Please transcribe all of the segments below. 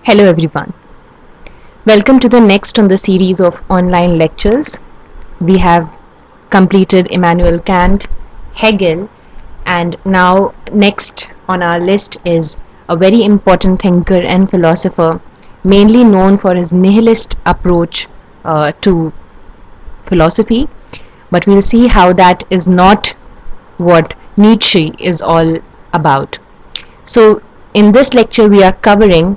Hello everyone. Welcome to the next on the series of online lectures. We have completed Immanuel Kant, Hegel, and now next on our list is a very important thinker and philosopher, mainly known for his nihilist approach to philosophy. But we'll see how that is not what Nietzsche is all about. So, in this lecture, we are covering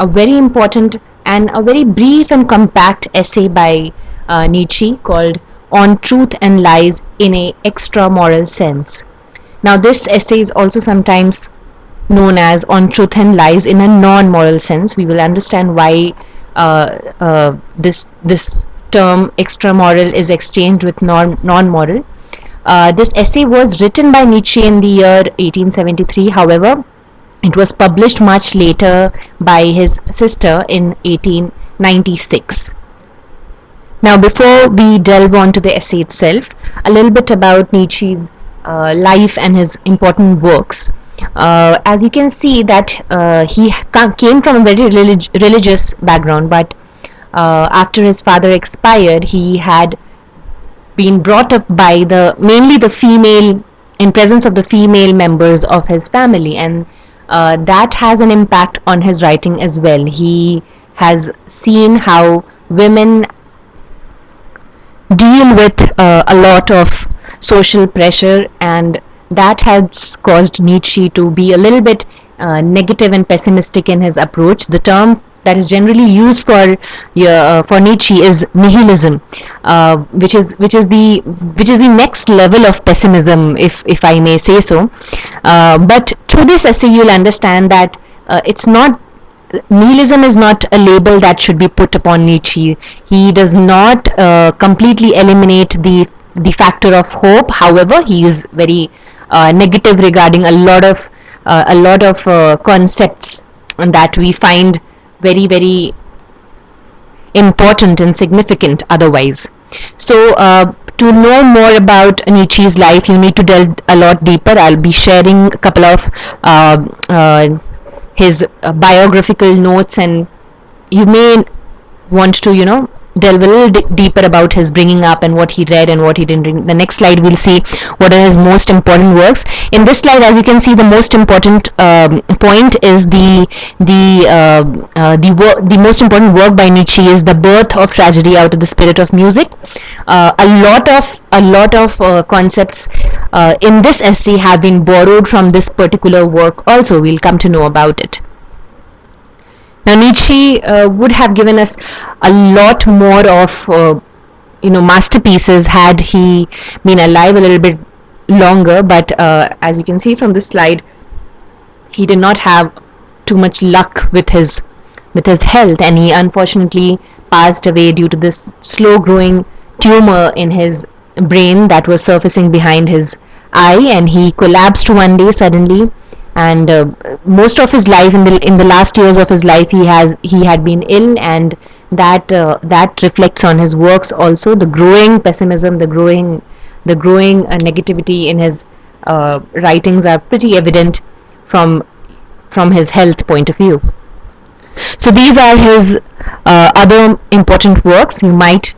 a very important and a very brief and compact essay by Nietzsche called On Truth and Lies in a Extra-Moral Sense. Now, this essay is also sometimes known as On Truth and Lies in a Non-Moral Sense. We will understand why this term extra-moral is exchanged with non-moral. This essay was written by Nietzsche in the year 1873. However, it was published much later by his sister in 1896. Now, before we delve onto the essay itself, a little bit about Nietzsche's life and his important works. As you can see that he came from a very religious background, but after his father expired, he had been brought up by mainly the female, in presence of the female members of his family, and that has an impact on his writing as well. He has seen how women deal with a lot of social pressure, and that has caused Nietzsche to be a little bit negative and pessimistic in his approach. The term that is generally used for Nietzsche is nihilism, which is the next level of pessimism, if I may say so. But through this essay, you'll understand that it's not. Nihilism is not a label that should be put upon Nietzsche. He does not completely eliminate the factor of hope. However, he is very negative regarding a lot of concepts that we find very, very important and significant otherwise. So, to know more about Nietzsche's life, you need to delve a lot deeper. I'll be sharing a couple of his biographical notes, and you may want to delve a little deeper about his bringing up and what he read and what he didn't read. The next slide we'll see what are his most important works. In this slide, as you can see, the most important point is the most important work by Nietzsche is The Birth of Tragedy Out of the Spirit of Music. A lot of concepts in this essay have been borrowed from this particular work also. We'll come to know about it. Now, Nietzsche would have given us a lot more of masterpieces had he been alive a little bit longer, but as you can see from this slide, he did not have too much luck with his health, and he unfortunately passed away due to this slow growing tumor in his brain that was surfacing behind his eye, and he collapsed one day suddenly. And most of his life, in the last years of his life, he had been ill, and that reflects on his works also. The growing pessimism, the growing negativity in his writings are pretty evident from his health point of view. So these are his other important works. You might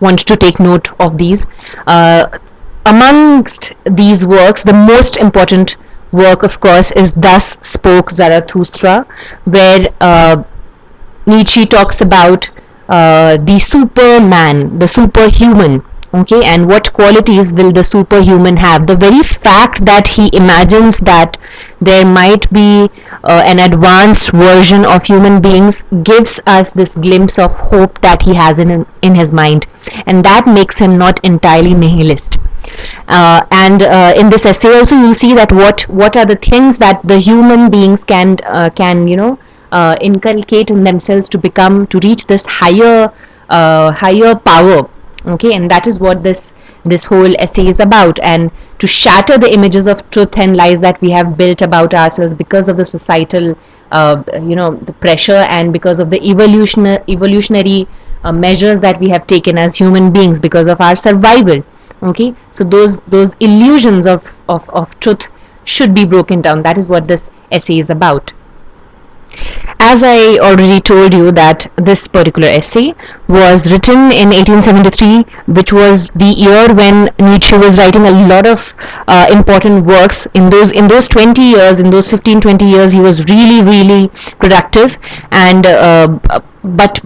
want to take note of these. Amongst these works, the most important work, of course, is Thus Spoke Zarathustra, where Nietzsche talks about the superman, the superhuman. Okay, and what qualities will the superhuman have? The very fact that he imagines that there might be an advanced version of human beings gives us this glimpse of hope that he has in his mind, and that makes him not entirely nihilist. And in this essay also you'll see that what are the things that the human beings can inculcate in themselves to reach this higher power. Okay, and that is what this whole essay is about, and to shatter the images of truth and lies that we have built about ourselves because of the societal the pressure, and because of the evolutionary measures that we have taken as human beings because of our survival. Okay, so those illusions of truth should be broken down. That is what this essay is about. as I already told you, that this particular essay was written in 1873, which was the year when Nietzsche was writing a lot of important works. In those 20 years, in those 15-20 years, he was really productive, and but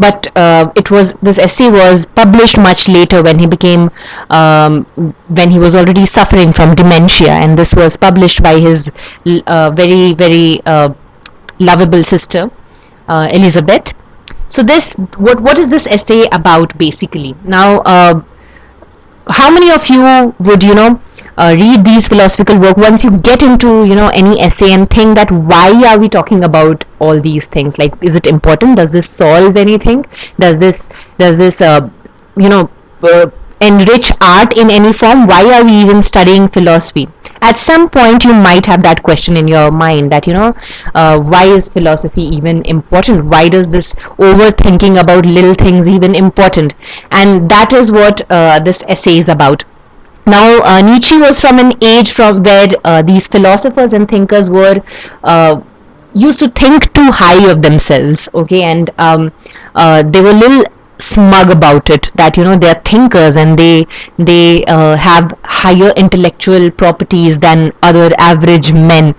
it was this essay was published much later when he became when he was already suffering from dementia, and this was published by his very lovable sister, Elizabeth. So this, what is this essay about basically? Now, how many of you would read these philosophical work once you get into any essay and think that why are we talking about all these things? Like, is it important? Does this solve anything? Does this you know enrich art in any form? Why are we even studying philosophy? At some point you might have that question in your mind, that why is philosophy even important? Why does this overthinking about little things even important? And that is what this essay is about. Now, Nietzsche was from an age from where these philosophers and thinkers were used to think too high of themselves, okay, and they were a little smug about it, that they're thinkers and they have higher intellectual properties than other average men.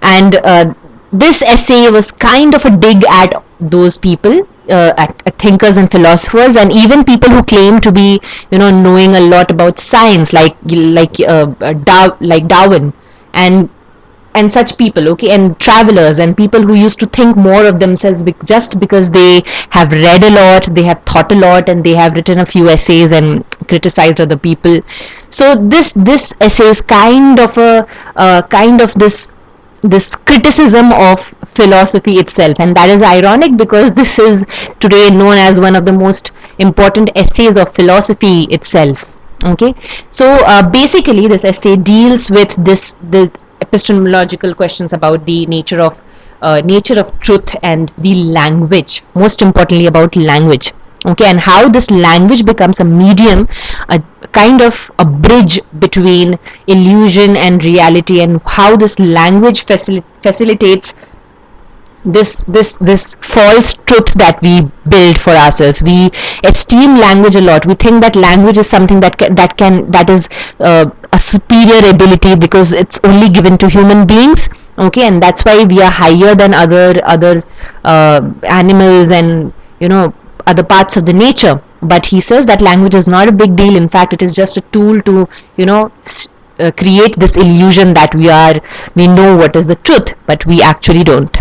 And this essay was kind of a dig at those people, at thinkers and philosophers, and even people who claim to be knowing a lot about science, like Darwin and such people, okay, and travelers and people who used to think more of themselves just because they have read a lot, they have thought a lot, and they have written a few essays and criticized other people. So this essay is kind of this criticism of philosophy itself, and that is ironic because this is today known as one of the most important essays of philosophy itself. Okay, so basically this essay deals with the epistemological questions about the nature of truth and the language, most importantly about language, okay, and how this language becomes a medium, a kind of a bridge between illusion and reality, and how this language facilitates this false truth that we build for ourselves. We esteem language a lot. We think that language is something that is a superior ability because it's only given to human beings, okay, and that's why we are higher than other animals and other parts of the nature. But he says that language is not a big deal. In fact, it is just a tool to create this illusion that we know what is the truth, but we actually don't.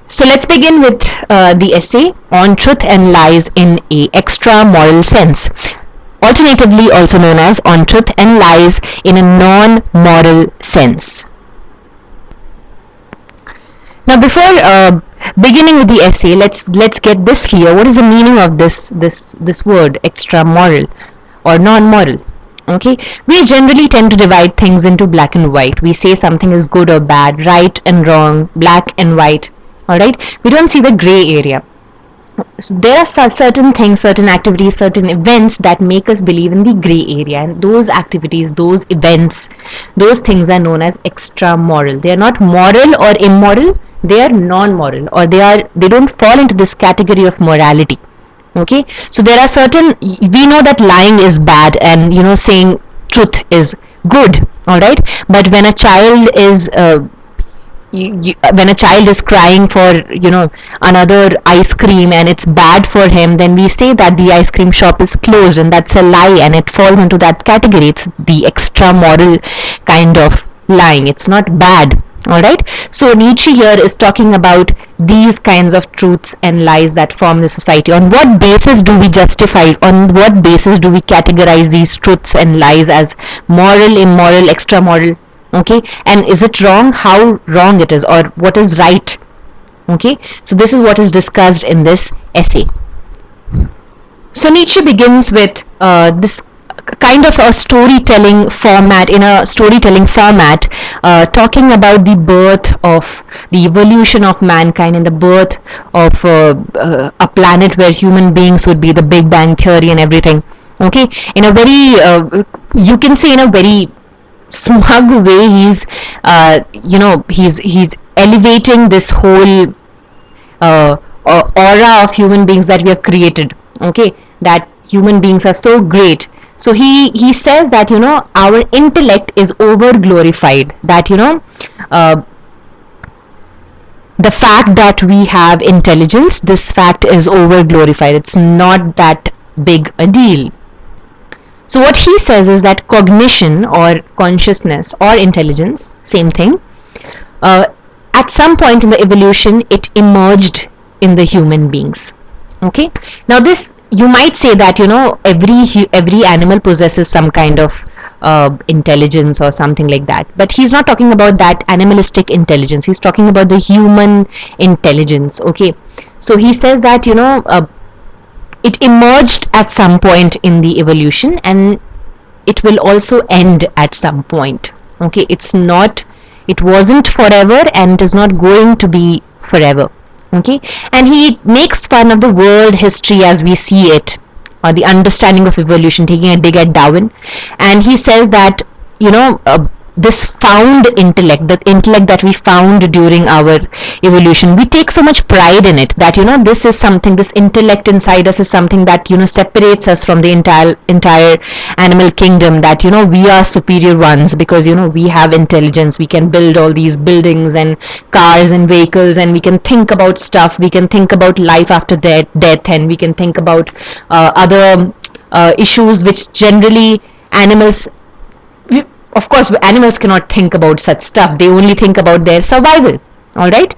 So let's begin with the essay on truth and lies in a extra moral sense, alternatively also known as on truth and lies in a non-moral sense. Now, before beginning with the essay, let's get this clear. What is the meaning of this word extra moral or non-moral? Okay, we generally tend to divide things into black and white. We say something is good or bad, right and wrong, black and white. All right, we don't see the gray area. So there are certain things, certain activities, certain events that make us believe in the gray area, and those activities, those events, those things are known as extra moral. They are not moral or immoral, they are non-moral, or they don't fall into this category of morality. Okay, so there are certain, we know that lying is bad and saying truth is good, all right, but when a child is when a child is crying for another ice cream and it's bad for him, then we say that the ice cream shop is closed, and that's a lie, and it falls into that category. It's the extra moral kind of lying. It's not bad. Alright, so Nietzsche here is talking about these kinds of truths and lies that form the society. On what basis do we justify, on what basis do we categorize these truths and lies as moral, immoral, extra moral? Okay, and is it wrong? How wrong it is, or what is right? Okay, so this is what is discussed in this essay. So Nietzsche begins with this kind of a storytelling format, talking about the birth of the evolution of mankind and the birth of a planet where human beings would be, the Big Bang theory and everything. Okay, in a very you can say in a very smug way, he's elevating this whole aura of human beings that we have created. Okay, that human beings are so great. So he says that, you know, our intellect is over glorified, that, you know, uh, the fact that we have intelligence, this fact is over glorified. It's not that big a deal. So what he says is that cognition or consciousness or intelligence, same thing, uh, at some point in the evolution it emerged in the human beings. Okay, now this, you might say that, you know, every animal possesses some kind of intelligence or something like that, but he's not talking about that animalistic intelligence, he's talking about the human intelligence. Okay, so he says that, you know, it emerged at some point in the evolution, and it will also end at some point. Okay, it wasn't forever, and it is not going to be forever. Okay, and he makes fun of the world history as we see it, or the understanding of evolution, taking a dig at Darwin. And he says that, you know, this found intellect, the intellect that we found during our evolution, we take so much pride in it, that, you know, this is something, this intellect inside us is something that, you know, separates us from the entire animal kingdom, that, you know, we are superior ones because, you know, we have intelligence, we can build all these buildings and cars and vehicles, and we can think about stuff, we can think about life after death, and we can think about other issues which generally animals, of course, animals cannot think about such stuff, they only think about their survival. All right,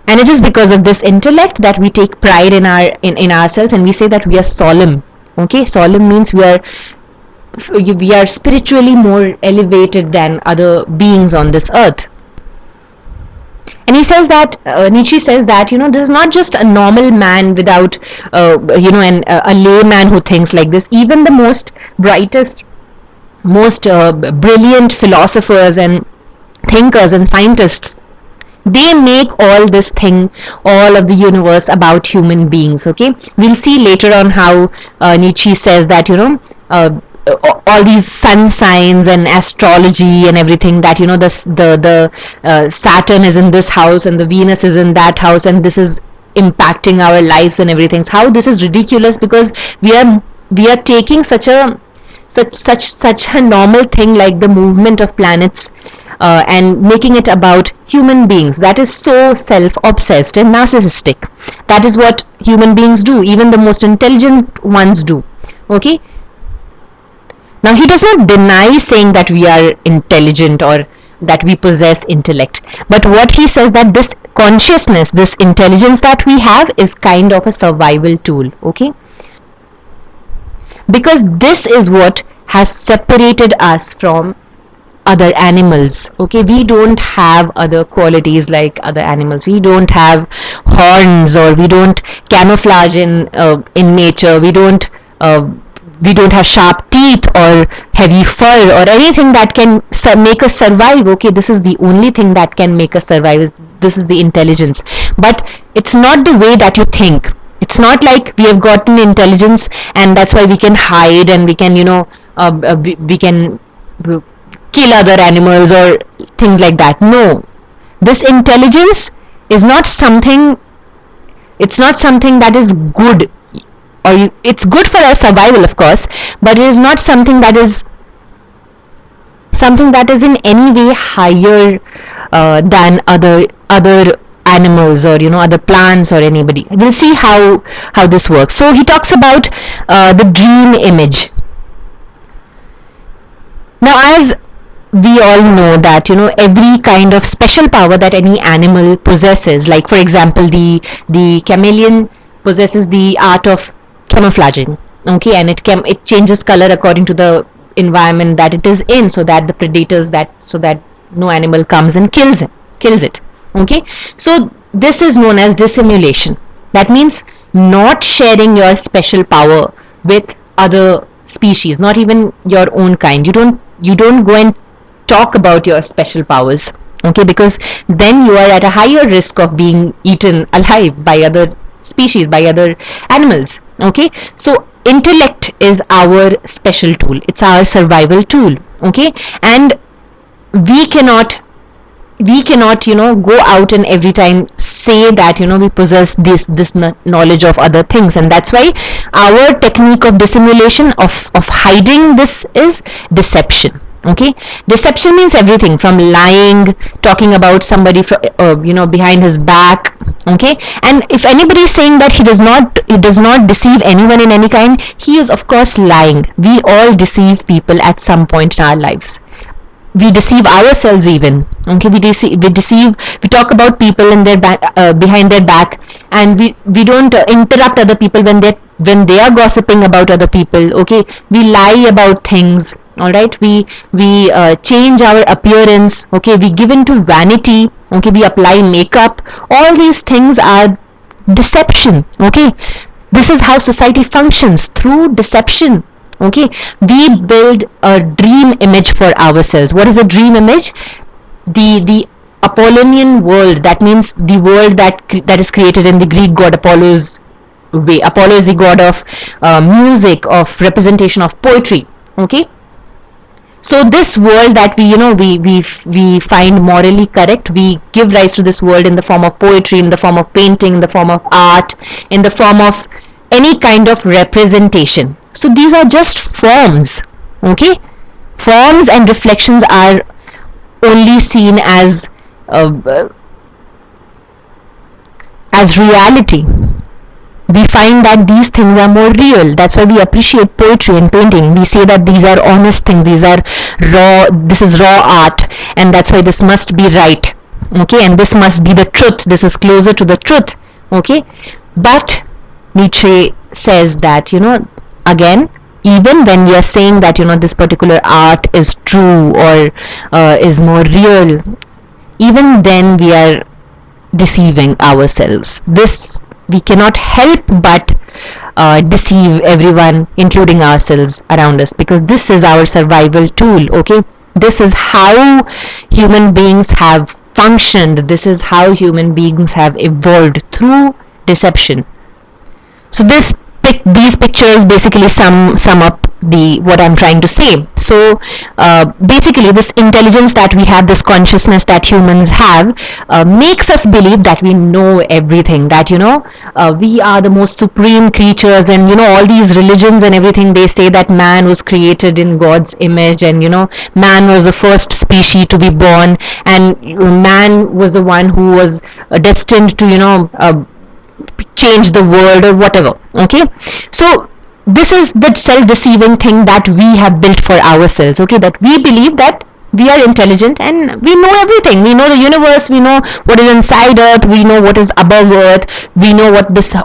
and it is because of this intellect that we take pride in ourselves, and we say that we are solemn. Okay, solemn means we are spiritually more elevated than other beings on this earth. And he says that, Nietzsche says that, you know, this is not just a normal man without you know, a layman who thinks like this. Even the most brightest, most brilliant philosophers and thinkers and scientists, they make all this thing, all of the universe, about human beings. Okay, we'll see later on how Nietzsche says that, you know, all these sun signs and astrology and everything, that, you know, the Saturn is in this house and the Venus is in that house, and this is impacting our lives and everything. How this is ridiculous, because we are taking such a normal thing like the movement of planets, and making it about human beings. That is so self-obsessed and narcissistic. That is what human beings do, even the most intelligent ones do. Okay, now he does not deny saying that we are intelligent or that we possess intellect, but what he says that this consciousness, this intelligence that we have, is kind of a survival tool. Okay, because this is what has separated us from other animals. Okay, we don't have other qualities like other animals, we don't have horns, or we don't camouflage in nature, we don't have sharp teeth or heavy fur or anything that can make us survive. Okay, this is the only thing that can make us survive, this is the intelligence. But it's not the way that you think. It's not like we have gotten intelligence and that's why we can hide, and we can, you know, we can kill other animals or things like that. No, this intelligence is not something, it's not something that is good, or it's good for our survival, of course, but it is not something that is in any way higher than other animals, or, you know, other plants or anybody. We'll see how this works. So he talks about the dream image. Now, as we all know that, you know, every kind of special power that any animal possesses, like for example the chameleon possesses the art of camouflaging. Okay, and it changes color according to the environment that it is in, so that the predators, so that no animal comes and kills it. Okay, so this is known as dissimulation. That means not sharing your special power with other species, not even your own kind. You don't go and talk about your special powers. Okay, because then you are at a higher risk of being eaten alive by other species, by other animals. Okay, so intellect is our special tool, it's our survival tool. Okay, and we cannot we cannot, go out and every time say that, we possess this knowledge of other things. And that's why our technique of dissimulation, of hiding this, is deception. Okay, deception means everything from lying, talking about somebody behind his back. Okay, and if anybody is saying that he does not deceive anyone in any kind, he is of course lying. We all deceive people at some point in our lives. We deceive ourselves even. Okay, we talk about people in their back, behind their back, and we don't interrupt other people when they are gossiping about other people. Okay, we lie about things. All right, we change our appearance. Okay, we give into vanity. Okay, we apply makeup. All these things are deception. Okay, this is how society functions, through deception. Okay, we build a dream image for ourselves. What is a dream image? The Apollonian world, that means the world that is created in the Greek god Apollo's way. Apollo is the god of music, of representation, of poetry. Okay, so this world that we find morally correct, we give rise to this world in the form of poetry, in the form of painting, in the form of art, in the form of any kind of representation. So these are just forms. Okay, forms and reflections are only seen uh, as reality. We find that these things are more real. That's why we appreciate poetry and painting. We say that these are honest things, these are raw, this is raw art, and that's why this must be right. Okay, and this must be the truth, this is closer to the truth. Okay, but Nietzsche says that, again, even when we are saying that, this particular art is true, or is more real, even then we are deceiving ourselves. This, we cannot help but deceive everyone, including ourselves around us, because this is our survival tool. Okay, this is how human beings have functioned. This is how human beings have evolved, through deception. So these pictures basically sum up what I'm trying to say. So basically, this intelligence that we have, this consciousness that humans have, makes us believe that we know everything, that we are the most supreme creatures. And all these religions and everything, they say that man was created in God's image, and man was the first species to be born, and man was the one who was destined to change the world, or whatever. Okay, so this is the self-deceiving thing that we have built for ourselves. Okay, that we believe that we are intelligent and we know everything. We know the universe, we know what is inside earth, we know what is above earth, we know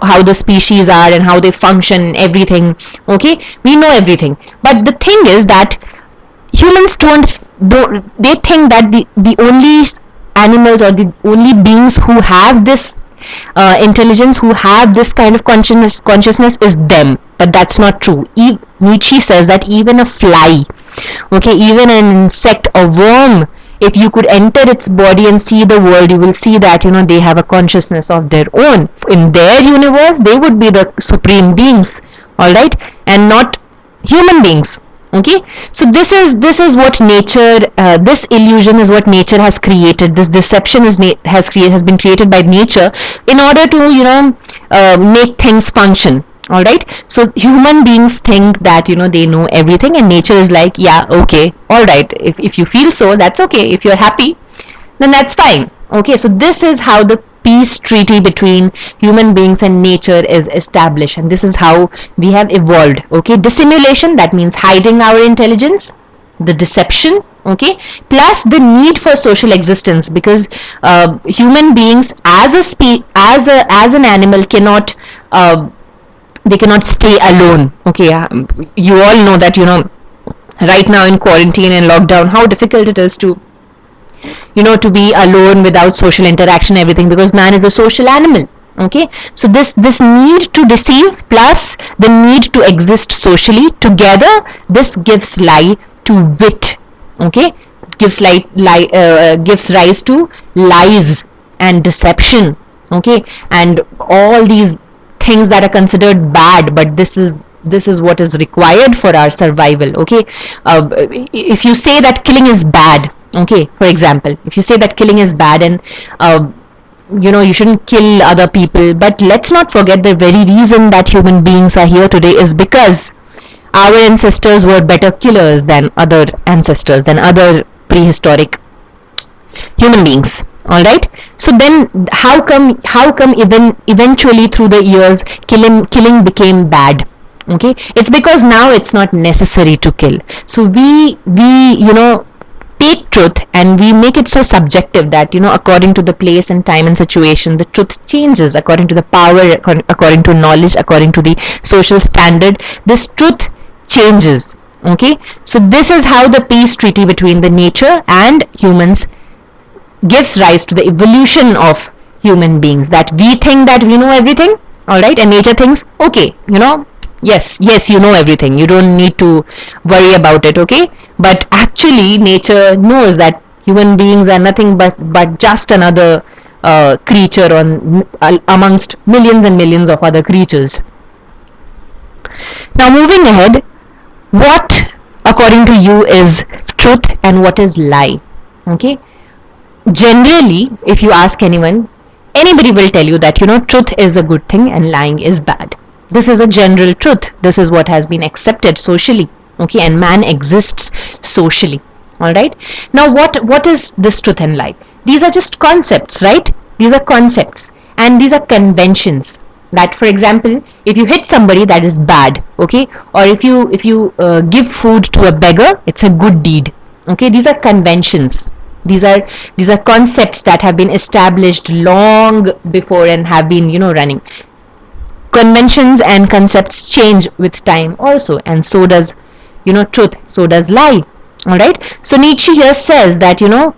how the species are and how they function, everything. Okay, we know everything. But the thing is that humans don't they think that the only animals, or the only beings who have this intelligence, who have this kind of consciousness, is them. But that's not true. Nietzsche says that even a fly, okay, even an insect, a worm, if you could enter its body and see the world, you will see that they have a consciousness of their own. In their universe, they would be the supreme beings, all right, and not human beings. Okay, so this is what nature, this illusion is what nature has created. This deception has been created by nature in order to make things function. All right, so human beings think that they know everything, and nature is like, yeah, okay, all right, if you feel so, that's okay. If you're happy, then that's fine. Okay, so this is how the peace treaty between human beings and nature is established, and this is how we have evolved. Okay, dissimulation, that means hiding our intelligence, the deception, okay, plus the need for social existence, because human beings as an animal cannot they cannot stay alone. Okay, you all know that right now in quarantine and lockdown, how difficult it is to to be alone without social interaction, everything, because man is a social animal. Okay, so this need to deceive plus the need to exist socially together, this gives lie to wit. Okay, gives gives rise to lies and deception. Okay, and all these things that are considered bad, but this is what is required for our survival. Okay, if you say that killing is bad, Okay, for example, if you say that killing is bad and you shouldn't kill other people, but let's not forget the very reason that human beings are here today is because our ancestors were better killers than other ancestors, than other prehistoric human beings. All right, so then how come even eventually through the years killing became bad? Okay, it's because now it's not necessary to kill. So we take truth and we make it so subjective that according to the place and time and situation, the truth changes according to the power, according to knowledge, according to the social standard. This truth changes. Okay, so this is how the peace treaty between the nature and humans gives rise to the evolution of human beings, that we think that we know everything, all right, and nature thinks, okay, yes, you know everything, you don't need to worry about it. Okay, but actually nature knows that human beings are nothing but just another creature on amongst millions and millions of other creatures. Now moving ahead, what according to you is truth and what is lie? Okay, generally if you ask anyone, anybody will tell you that truth is a good thing and lying is bad. This is a general truth, this is what has been accepted socially. Okay, and man exists socially. All right, now what is this truth and lie? These are just concepts, right? These are concepts and these are conventions, that for example, if you hit somebody, that is bad. Okay, or if you give food to a beggar, it's a good deed. Okay, these are conventions, these are concepts that have been established long before and have been running. Conventions and concepts change with time also, and so does truth, so does lie. All right, so Nietzsche here says that a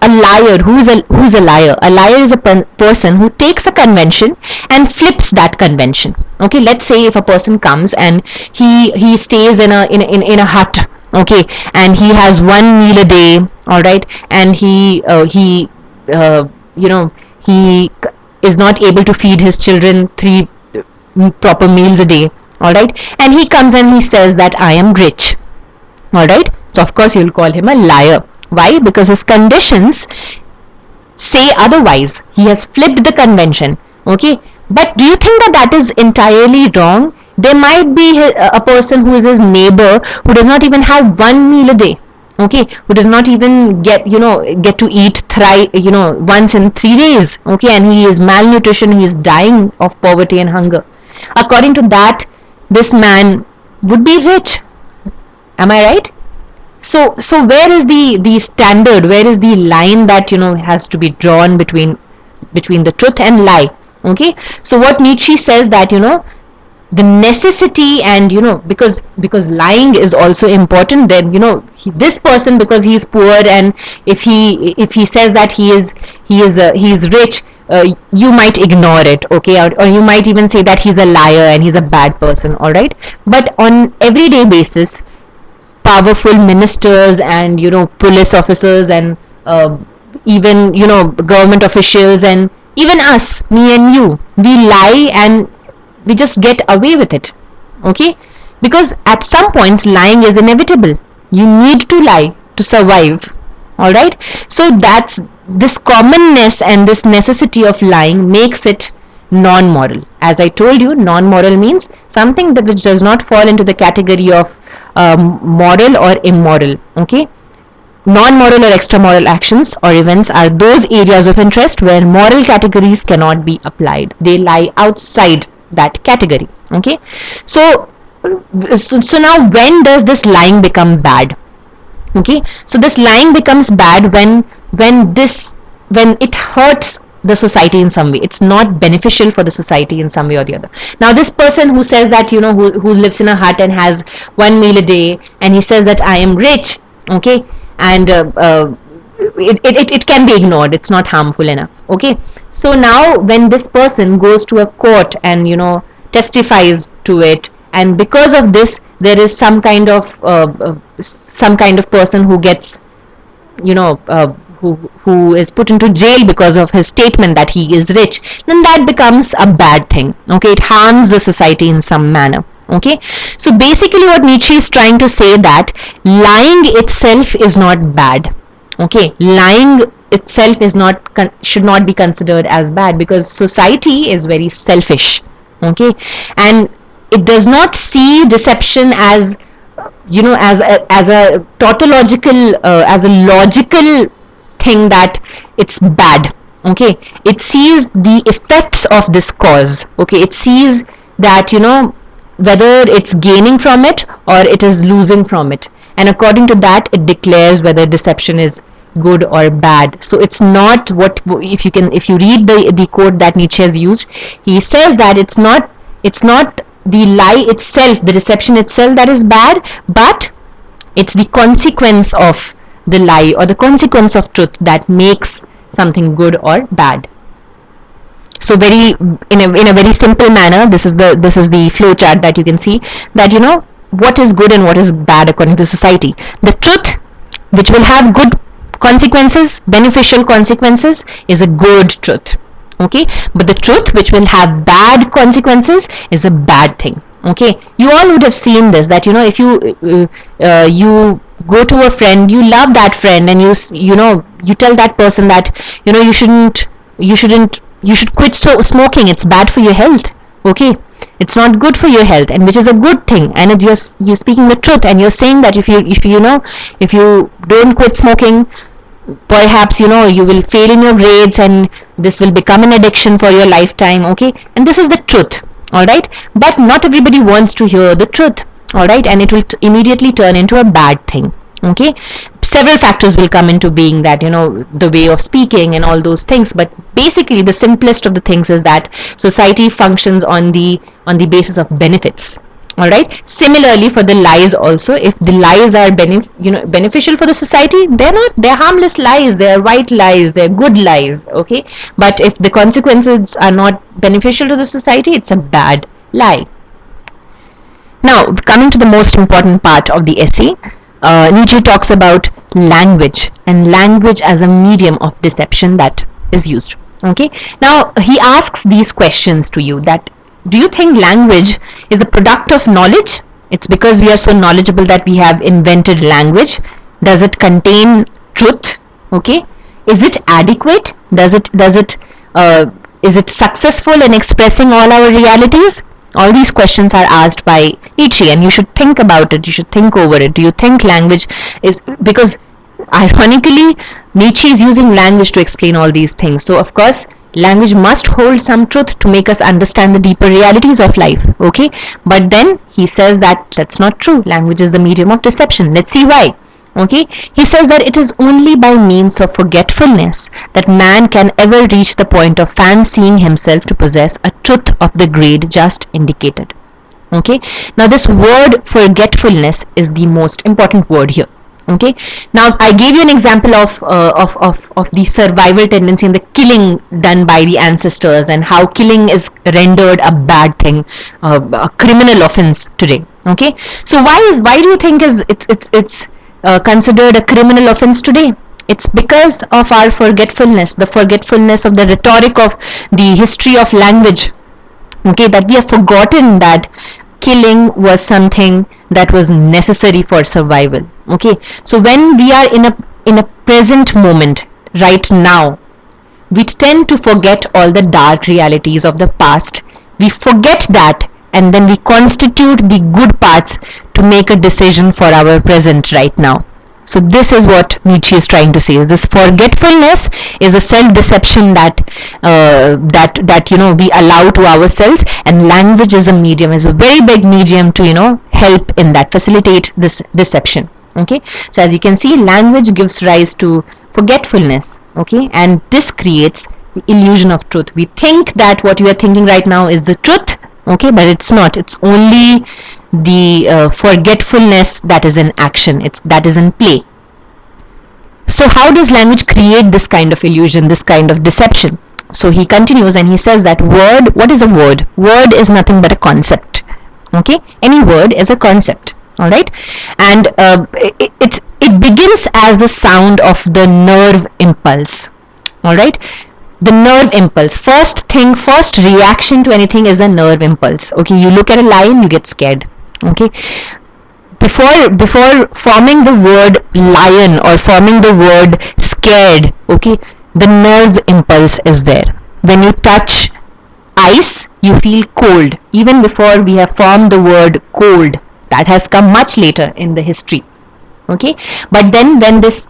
liar, who's a liar? A liar is a person who takes a convention and flips that convention. Okay, let's say if a person comes and he stays in a hut. Okay, and he has one meal a day. All right, and he is not able to feed his children three proper meals a day. All right, and he comes and he says that I am rich. All right, so of course you'll call him a liar. Why? Because his conditions say otherwise. He has flipped the convention. Okay, but do you think that that is entirely wrong? There might be a person who is his neighbor who does not even have one meal a day. Okay, who does not even get to eat once in 3 days. Okay, and he is malnutrition, he is dying of poverty and hunger. According to that, this man would be rich. Am I right? So where is the standard, where is the line that has to be drawn between the truth and lie? Okay, so what Nietzsche says, that the necessity, and because lying is also important, then this person, because he is poor, and if he says that he is rich, you might ignore it. Okay, or you might even say that he's a liar and he's a bad person. All right, but on everyday basis, powerful ministers and police officers and even government officials, and even us, me and you, we lie and we just get away with it. Okay, because at some points lying is inevitable. You need to lie to survive. All right, so that's this commonness and this necessity of lying makes it non-moral. As I told you, non-moral means something that which does not fall into the category of moral or immoral. Okay, non-moral or extramoral actions or events are those areas of interest where moral categories cannot be applied. They lie outside that category. Okay, so now when does this lying become bad? Okay, so this lying becomes bad when it hurts the society in some way. It's not beneficial for the society in some way or the other. Now this person who says that who lives in a hut and has one meal a day, and he says that I am rich. Okay, and it can be ignored, it's not harmful enough. Okay, so now when this person goes to a court and testifies to it, and because of this there is some kind of person who gets who is put into jail because of his statement that he is rich, then that becomes a bad thing. Okay, it harms the society in some manner. Okay, so basically what Nietzsche is trying to say that lying itself is not bad. Okay, lying itself is not should not be considered as bad, because society is very selfish. Okay, and it does not see deception as, as a tautological, as a logical thing that it's bad. Okay, it sees the effects of this cause. Okay, it sees that, whether it's gaining from it or it is losing from it, and according to that it declares whether deception is good or bad. So it's not what, if you read the quote that Nietzsche has used, he says that it's not the lie itself, the deception itself, that is bad, but it's the consequence of the lie or the consequence of truth that makes something good or bad. So very, in a very simple manner, this is the flow chart that you can see, that what is good and what is bad according to society. The truth, which will have good consequences, beneficial consequences, is a good truth. Okay, but the truth which will have bad consequences is a bad thing. Okay, you all would have seen this, that if you go to a friend, you love that friend, and you tell that person that you should quit smoking, it's bad for your health. Okay, it's not good for your health, and which is a good thing, and if you're speaking the truth, and you're saying that if you don't quit smoking, perhaps you will fail in your grades, and this will become an addiction for your lifetime. Okay, and this is the truth. All right, but not everybody wants to hear the truth. All right, and it will immediately turn into a bad thing. Okay, several factors will come into being, that the way of speaking and all those things, but basically the simplest of the things is that society functions on the basis of benefits. All right, similarly for the lies also, if the lies are beneficial for the society, they're harmless lies, they're white lies, they're good lies. Okay, but if the consequences are not beneficial to the society, it's a bad lie. Now, coming to the most important part of the essay, Nietzsche talks about language, and language as a medium of deception that is used. Okay, now he asks these questions to you, that do you think language is a product of knowledge? It's because we are so knowledgeable that we have invented language. Does it contain truth? Okay, is it adequate? Is it successful in expressing all our realities? All these questions are asked by Nietzsche, and you should think about it, you should think over it. Do you think language is, because ironically Nietzsche is using language to explain all these things, so of course language must hold some truth to make us understand the deeper realities of life. Okay, but then he says that that's not true, language is the medium of deception. Let's see why. Okay, he says that it is only by means of forgetfulness that man can ever reach the point of fancying himself to possess a truth of the grade just indicated. Okay, now this word forgetfulness is the most important word here. Okay, now I gave you an example of the survival tendency and the killing done by the ancestors, and how killing is rendered a bad thing, a criminal offense today. Okay, so why do you think it's considered a criminal offense today? It's because of our forgetfulness, the forgetfulness of the rhetoric of the history of language. Okay, that we have forgotten that killing was something that was necessary for survival. Okay, so when we are in a present moment right now, we tend to forget all the dark realities of the past. We forget that, and then we constitute the good parts to make a decision for our present right now. So this is what Nietzsche is trying to say, is this forgetfulness is a self-deception that we allow to ourselves, and language is a medium, is a very big medium to help in that, facilitate this deception. Okay, so as you can see, language gives rise to forgetfulness. Okay, and this creates the illusion of truth. We think that what we are thinking right now is the truth. Okay, but it's not, it's only the forgetfulness that is in action, that is in play. So how does language create this kind of illusion, this kind of deception? So he continues and he says that what is a word? Word is nothing but a concept. Okay, any word is a concept. All right, and it begins as the sound of the nerve impulse. All right, the nerve impulse. First thing, first reaction to anything is a nerve impulse. Okay, you look at a lion, you get scared. Okay, before forming the word lion or forming the word scared, okay, the nerve impulse is there. When you touch ice, you feel cold. Even before we have formed the word cold, that has come much later in the history. Okay, but then when this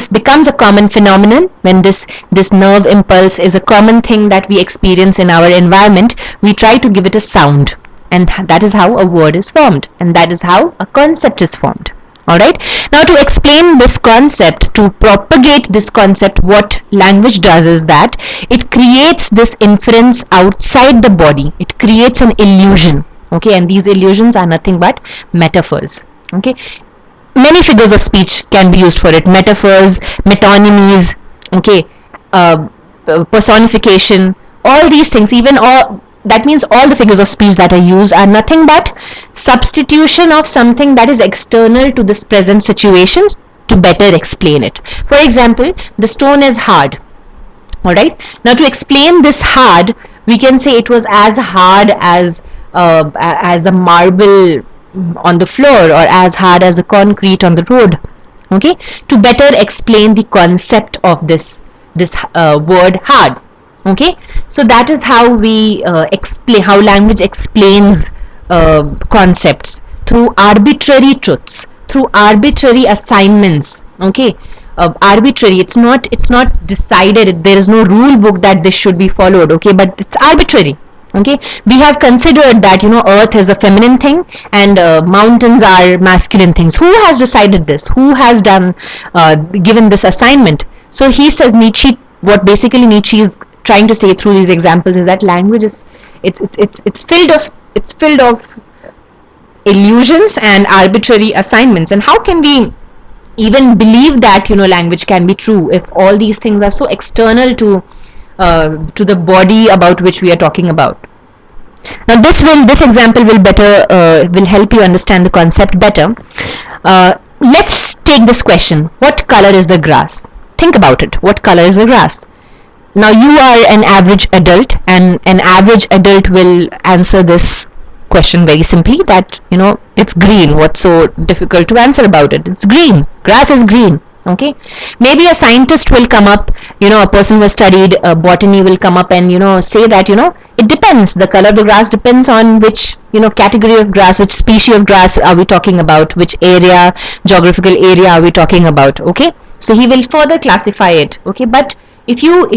becomes a common phenomenon, when this nerve impulse is a common thing that we experience in our environment, we try to give it a sound, and that is how a word is formed, and that is how a concept is formed. Alright, now to explain this concept, to propagate this concept, what language does is that it creates this inference outside the body. It creates an illusion. Okay, and these illusions are nothing but metaphors. Okay, many figures of speech can be used for it. Metaphors, metonymies, okay, personification, all these things, even all, that means all the figures of speech that are used are nothing but substitution of something that is external to this present situation to better explain it. For example, the stone is hard. Alright, now to explain this hard, we can say it was as hard as the marble on the floor, or as hard as the concrete on the road. Okay, to better explain the concept of this word hard. Okay, so that is how we explain, how language explains concepts, through arbitrary truths, through arbitrary assignments. Okay, arbitrary, it's not decided, there is no rule book that this should be followed. Okay, but it's arbitrary. Okay, we have considered that, you know, earth is a feminine thing and mountains are masculine things. Who has decided this? Who has done given this assignment? So he says, Nietzsche, what basically Nietzsche is trying to say through these examples is that language is it's filled of illusions and arbitrary assignments. And how can we even believe that, you know, language can be true if all these things are so external to the body about which we are talking about? Now this example will help you understand the concept better. Let's take this question: what color is the grass? Think about it. What color is the grass? Now you are an average adult, and an average adult will answer this question very simply, that, you know, it's green. What's so difficult to answer about it? It's green. Grass is green. Okay, maybe a scientist will come up, you know, a person who has studied botany will come up and, you know, say that, you know, it depends, the color of the grass depends on which, you know, category of grass, which species of grass are we talking about, which area, geographical area are we talking about. Okay, so he will further classify it. Okay, but if you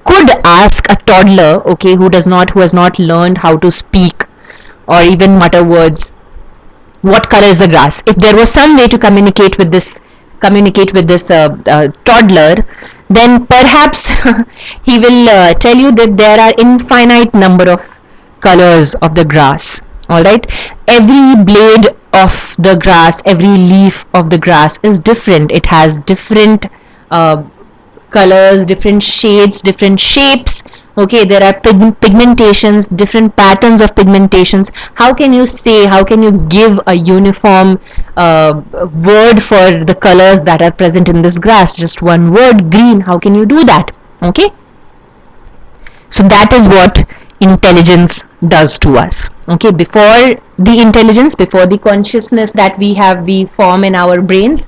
could ask a toddler, okay, who has not learned how to speak or even mutter words, what color is the grass, if there was some way to communicate with this toddler, then perhaps he will tell you that there are infinite number of colors of the grass. All right, every blade of the grass, every leaf of the grass is different. It has different colors, different shades, different shapes. Okay, there are pigmentations, different patterns of pigmentations. How can you give a uniform word for the colors that are present in this grass? Just one word, green. How can you do that? Okay, so that is what intelligence does to us. Okay, before the consciousness that we form in our brains,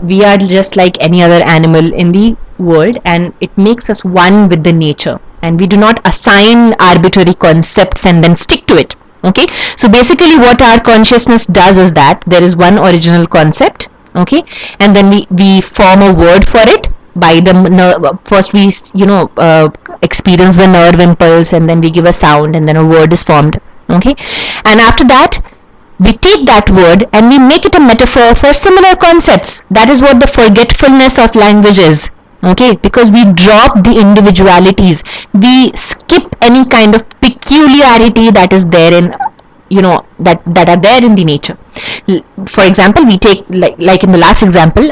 we are just like any other animal in the world, and it makes us one with the nature, and we do not assign arbitrary concepts and then stick to it. Okay, so basically what our consciousness does is that there is one original concept, okay, and then we form a word for it by the first we experience the nerve impulse, and then we give a sound, and then a word is formed. Okay, and after that we take that word and we make it a metaphor for similar concepts. That is what the forgetfulness of language is. Okay, because we drop the individualities, we skip any kind of peculiarity that is there in, that are there in the nature. For example, we take like in the last example,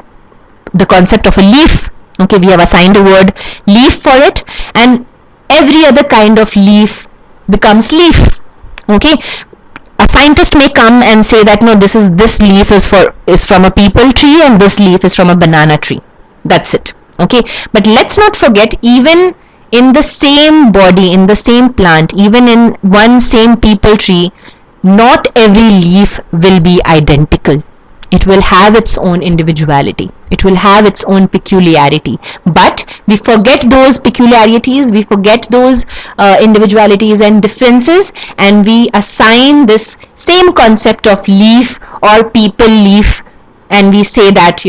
the concept of a leaf. Okay, we have assigned a word leaf for it, and every other kind of leaf becomes leaf. Okay, a scientist may come and say that no, this leaf is from a peepal tree, and this leaf is from a banana tree. That's it. Okay, but let's not forget, even In the same body, in the same plant, even in one same peepal tree, not every leaf will be identical. It will have its own individuality. It will have its own peculiarity. But we forget those peculiarities, we forget those individualities and differences, and we assign this same concept of leaf or peepal leaf, and we say that,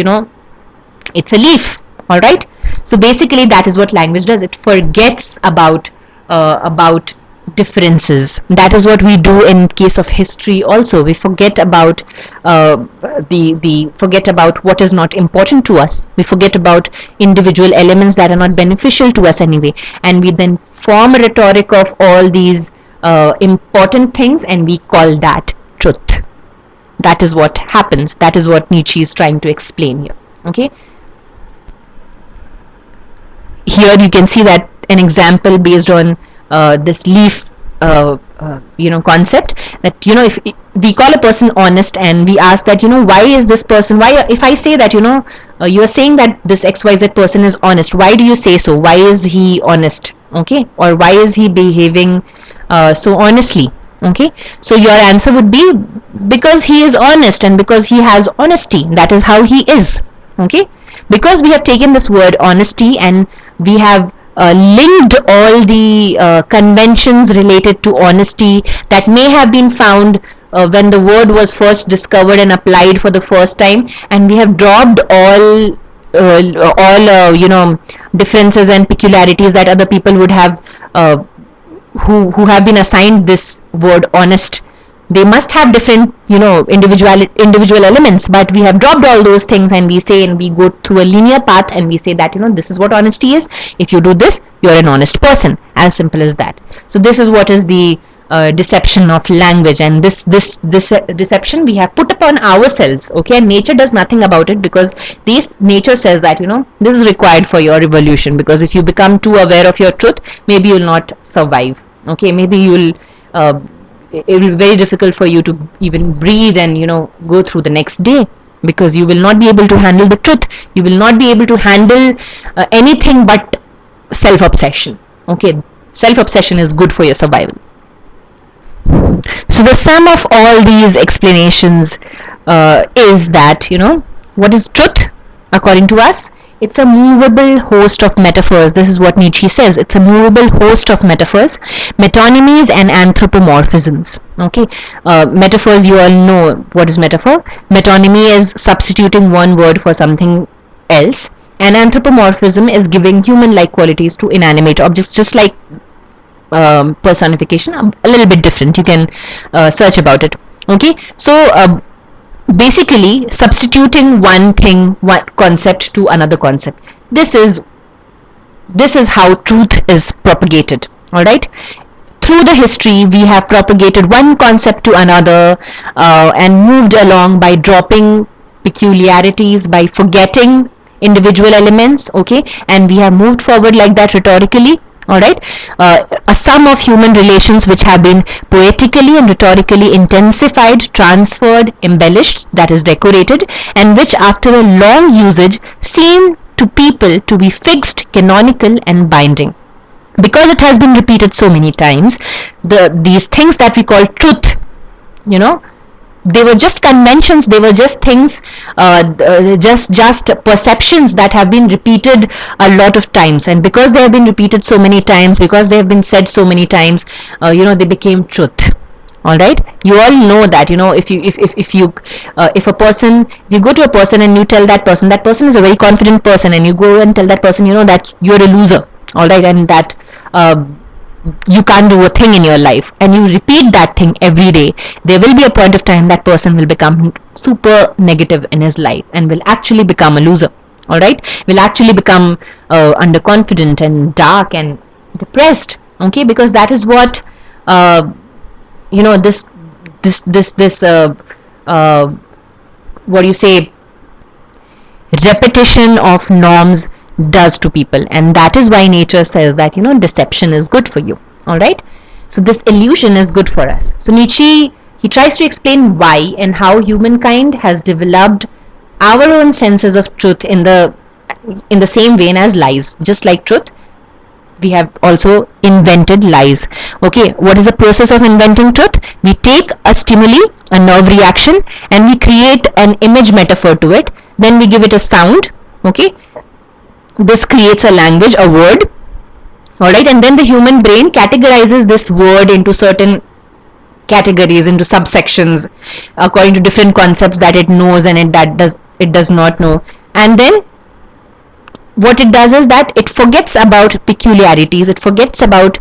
it's a leaf. All right. So basically, that is what language does. It forgets about differences. That is what we do in case of history also. We forget about the forget about what is not important to us. We forget about individual elements that are not beneficial to us anyway, and we then form a rhetoric of all these important things, and we call that truth. That is what happens. That is what Nietzsche is trying to explain here. Okay. Here you can see that an example based on this leaf concept, that if we call a person honest and we ask that, why is this person, why, if I say that, you are saying that this XYZ person is honest, why do you say so, why is he honest, okay, or why is he behaving so honestly, okay, so your answer would be, because he is honest and because he has honesty, that is how he is, okay. Because we have taken this word honesty and we have linked all the conventions related to honesty that may have been found when the word was first discovered and applied for the first time, and we have dropped all differences and peculiarities that other people would have who have been assigned this word honest. They must have different individual elements, but we have dropped all those things, and we say, and we go through a linear path, and we say that this is what honesty is. If you do this, you're an honest person. As simple as that. So this is what is the deception of language, and this deception we have put upon ourselves, okay, and nature does nothing about it, because nature says that this is required for your evolution, because if you become too aware of your truth, maybe you'll not survive, okay, maybe you'll it will be very difficult for you to even breathe and go through the next day, because you will not be able to handle the truth. You will not be able to handle anything but self-obsession, okay. Self-obsession is good for your survival. So the sum of all these explanations is that what is truth according to us? It's a movable host of metaphors. This is what Nietzsche says. It's a movable host of metaphors, metonymies and anthropomorphisms. Okay, metaphors, you all know what is metaphor. Metonymy is substituting one word for something else, and anthropomorphism is giving human-like qualities to inanimate objects, just like personification, a little bit different. You can search about it. Okay, so basically substituting one concept to another concept. This is how truth is propagated. All right, through the history we have propagated one concept to another and moved along by dropping peculiarities, by forgetting individual elements, okay, and we have moved forward like that rhetorically. All right, a sum of human relations which have been poetically and rhetorically intensified, transferred, embellished, that is decorated, and which after a long usage seem to people to be fixed, canonical and binding. Because it has been repeated so many times, these things that we call truth, they were just conventions, they were just things, just perceptions that have been repeated a lot of times, and because they have been repeated so many times, because they have been said so many times, they became truth. All right, you all know that if a person, if you go to a person and you tell that person is a very confident person, and you go and tell that person that you're a loser, all right, and that you can't do a thing in your life, and you repeat that thing every day, there will be a point of time that person will become super negative in his life and will actually become a loser. All right, will actually become underconfident and dark and depressed, okay, because that is what this what do you say, repetition of norms does to people, and that is why nature says that deception is good for you. All right, so this illusion is good for us. So Nietzsche, he tries to explain why and how humankind has developed our own senses of truth in the same vein as lies. Just like truth, we have also invented lies. Okay, what is the process of inventing truth? We take a stimuli, a nerve reaction, and we create an image metaphor to it. Then we give it a sound. Okay, this creates a language, a word. All right, and then the human brain categorizes this word into certain categories, into subsections, according to different concepts that it knows and it does not know. And then what it does is that it forgets about peculiarities, it forgets about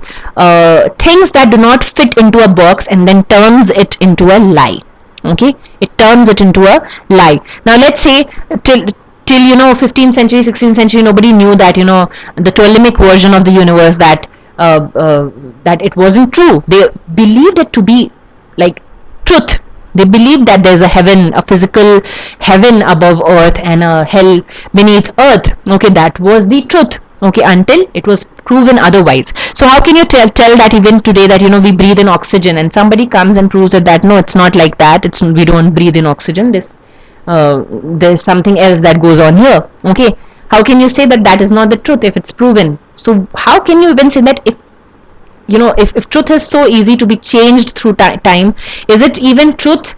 things that do not fit into a box, and then turns it into a lie. Okay, it turns it into a lie. Now let's say till 15th century, 16th century, nobody knew that the Ptolemaic version of the universe, that it wasn't true. They believed it to be like truth. They believe that there's a heaven, a physical heaven above earth and a hell beneath earth. Okay, that was the truth. Okay, until it was proven otherwise. So how can you tell that even today that we breathe in oxygen, and somebody comes and proves that no, it's not like that. We don't breathe in oxygen. There's something else that goes on here. Okay, how can you say that that is not the truth if it's proven? So how can you even say that if truth is so easy to be changed through time, is it even truth?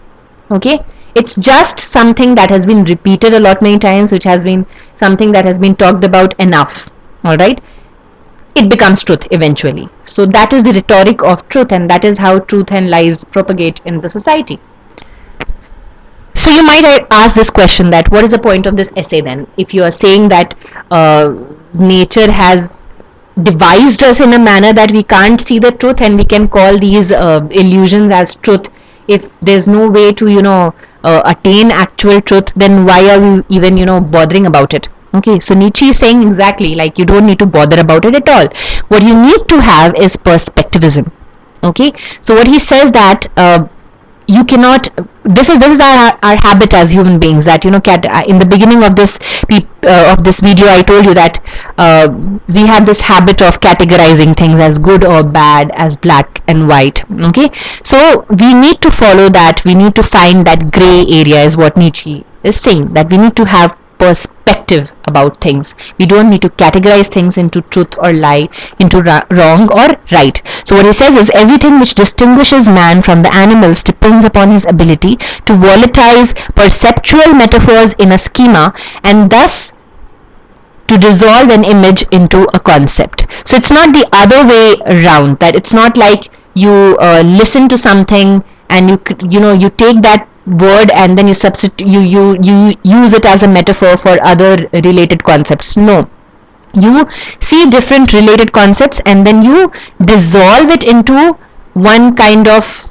Okay, it's just something that has been repeated a lot many times, which has been something that has been talked about enough. All right, it becomes truth eventually. So that is the rhetoric of truth, and that is how truth and lies propagate in the society. So you might ask this question, that what is the point of this essay then, if you are saying that nature has devised us in a manner that we can't see the truth, and we can call these illusions as truth. If there's no way to attain actual truth, then why are we even bothering about it? Okay, so Nietzsche is saying exactly like you don't need to bother about it at all. What you need to have is perspectivism. Okay, so what he says that you cannot, this is our habit as human beings, that in the beginning of this video I told you that we have this habit of categorizing things as good or bad, as black and white. Okay, so we need to follow that, we need to find that gray area, is what Nietzsche is saying, that we need to have perspective about things. We don't need to categorize things into truth or lie, into wrong or right. So what he says is, everything which distinguishes man from the animals depends upon his ability to volatilize perceptual metaphors in a schema, and thus to dissolve an image into a concept. So it's not the other way around, that it's not like you listen to something and you take that word and then you substitute, you use it as a metaphor for other related concepts. No, you see different related concepts and then you dissolve it into one kind of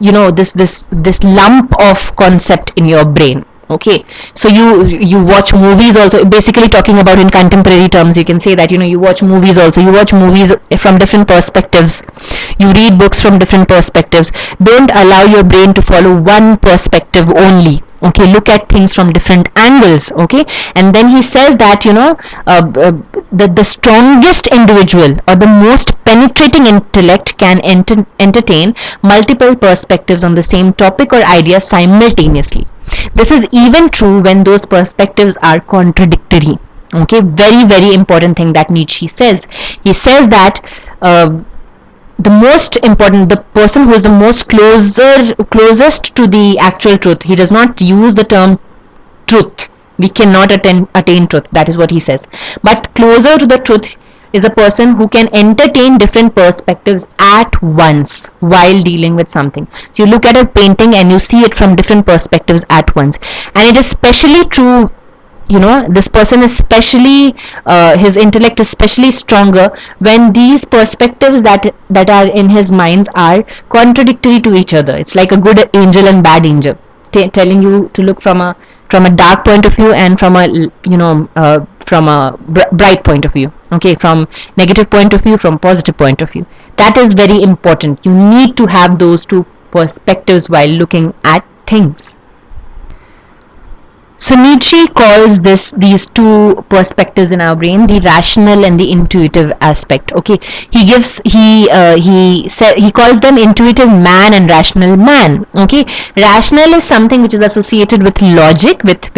this lump of concept in your brain. Okay, so you watch movies also, basically talking about in contemporary terms, you can say that you watch movies also, you watch movies from different perspectives, you read books from different perspectives. Don't allow your brain to follow one perspective only. Okay, look at things from different angles. Okay, and then he says that the strongest individual or the most penetrating intellect can entertain multiple perspectives on the same topic or idea simultaneously. This is even true when those perspectives are contradictory. Okay, very, very important thing that Nietzsche says. He says that the most important, the person who is the most closest to the actual truth, he does not use the term truth. We cannot attain truth. That is what he says. But closer to the truth is a person who can entertain different perspectives at once while dealing with something. So you look at a painting and you see it from different perspectives at once. And it is especially true, this person is especially, his intellect is especially stronger when these perspectives that are in his minds are contradictory to each other. It's like a good angel and bad angel, telling you to look from a dark point of view and from a bright point of view. Okay, from negative point of view, from positive point of view. That is very important. You need to have those two perspectives while looking at things. So Nietzsche calls these two perspectives in our brain the rational and the intuitive aspect. Okay, he calls them intuitive man and rational man. Okay, rational is something which is associated with logic, with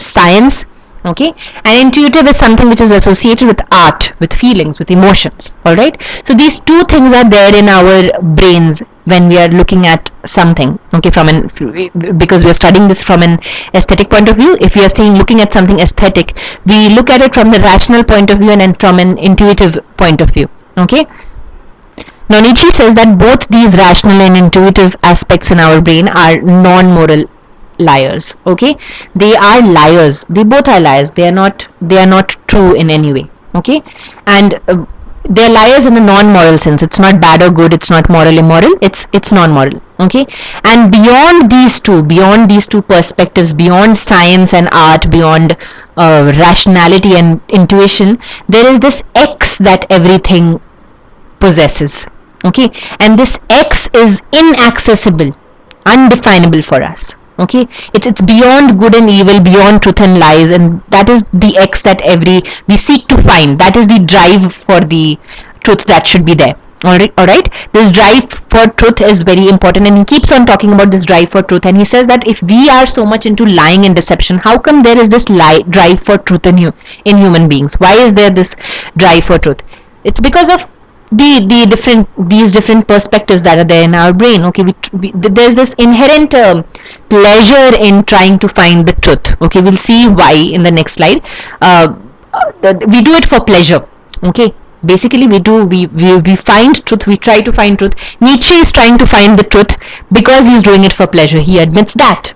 science. Okay, and intuitive is something which is associated with art, with feelings, with emotions. All right, so these two things are there in our brains when we are looking at something. Okay, from an, because we are studying this from an aesthetic point of view. If we are seeing looking at something aesthetic, we look at it from the rational point of view and then from an intuitive point of view. Okay, now Nietzsche says that both these rational and intuitive aspects in our brain are non-moral liars. Okay, they are liars. They both are liars. They are not true in any way. Okay, and they're liars in a non-moral sense. It's not bad or good. It's not moral immoral. It's non-moral. Okay, and beyond these two perspectives, beyond science and art, beyond rationality and intuition, there is this X that everything possesses. Okay, and this X is inaccessible, undefinable for us. Okay, it's beyond good and evil, beyond truth and lies, and that is the X that every we seek to find. That is the drive for the truth that should be there. All right, this drive for truth is very important, and he keeps on talking about this drive for truth, and he says that if we are so much into lying and deception, how come there is this drive for truth in human beings? Why is there this drive for truth? It's because of these different perspectives that are there in our brain. Okay, there's this inherent pleasure in trying to find the truth. Okay, we'll see why in the next slide. We do it for pleasure. Okay, basically we find truth, we try to find truth. Nietzsche is trying to find the truth because he's doing it for pleasure. He admits that.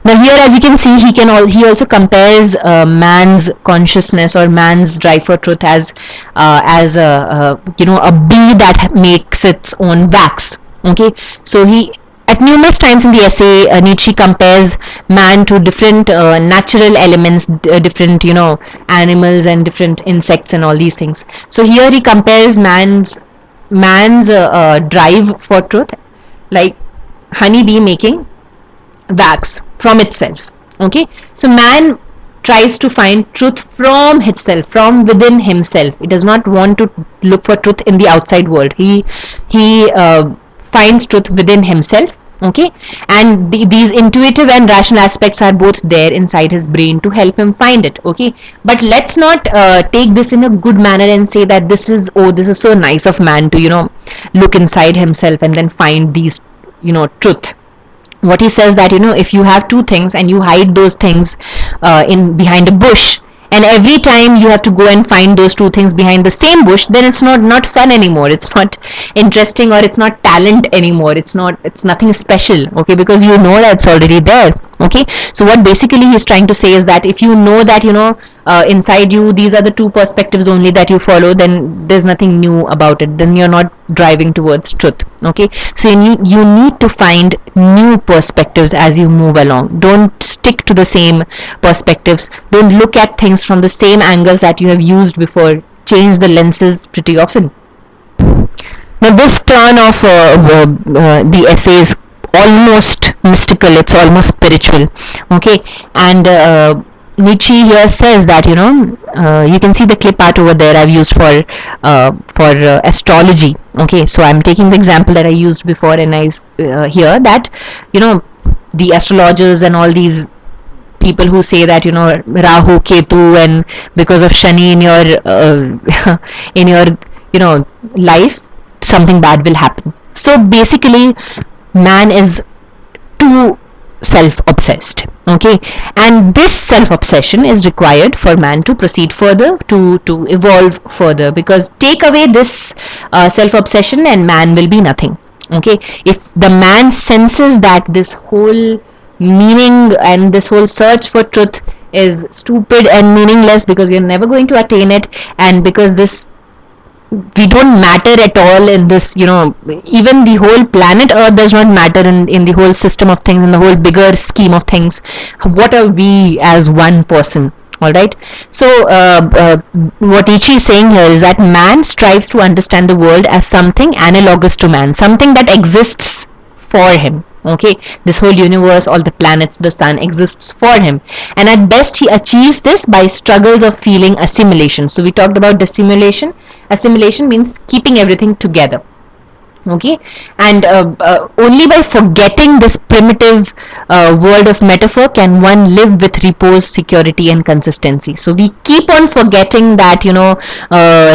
Now here, as you can see, he also compares man's consciousness or man's drive for truth as a bee that makes its wax wax. Okay, so he at numerous times in the essay, Nietzsche compares man to different natural elements, different animals and different insects and all these things. So here he compares man's drive for truth like honeybee making wax from itself. Okay, so man tries to find truth from itself, from within himself. He does not want to look for truth in the outside world. He finds truth within himself. Okay, and these intuitive and rational aspects are both there inside his brain to help him find it. Okay, but let's not take this in a good manner and say that this is so nice of man to look inside himself and then find these truth. What he says that if you have two things and you hide those things in behind a bush, and every time you have to go and find those two things behind the same bush, then it's not fun anymore. It's not interesting, or it's not talent anymore. It's nothing special. Okay, because that's already there. Okay, so what basically he's trying to say is that if you know that inside you these are the two perspectives only that you follow, then there's nothing new about it. Then you're not driving towards truth. Okay, so you need to find new perspectives as you move along. Don't stick to the same perspectives. Don't look at things from the same angles that you have used before. Change the lenses pretty often. Now this turn of the essay is almost mystical, it's almost spiritual. Okay, and Nietzsche here says that you can see the clip art over there I've used for astrology. Okay, so I'm taking the example that I used before, and I here that the astrologers and all these people who say that Rahu, Ketu, and because of Shani in your in your life, something bad will happen. So basically man is too self-obsessed. Okay, and this self-obsession is required for man to proceed further, to evolve further, because take away this self-obsession and man will be nothing. Okay, if the man senses that this whole meaning and this whole search for truth is stupid and meaningless because you're never going to attain it, and because we don't matter at all in this, even the whole planet Earth does not matter in the whole system of things, in the whole bigger scheme of things. What are we as one person? All right, so what Nietzsche is saying here is that man strives to understand the world as something analogous to man, something that exists for him. Okay, this whole universe, all the planets, the sun exists for him, and at best he achieves this by struggles of feeling assimilation. So we talked about dissimulation. Assimilation means keeping everything together. Okay, and only by forgetting this primitive word of metaphor can one live with repose, security, and consistency. So we keep on forgetting that,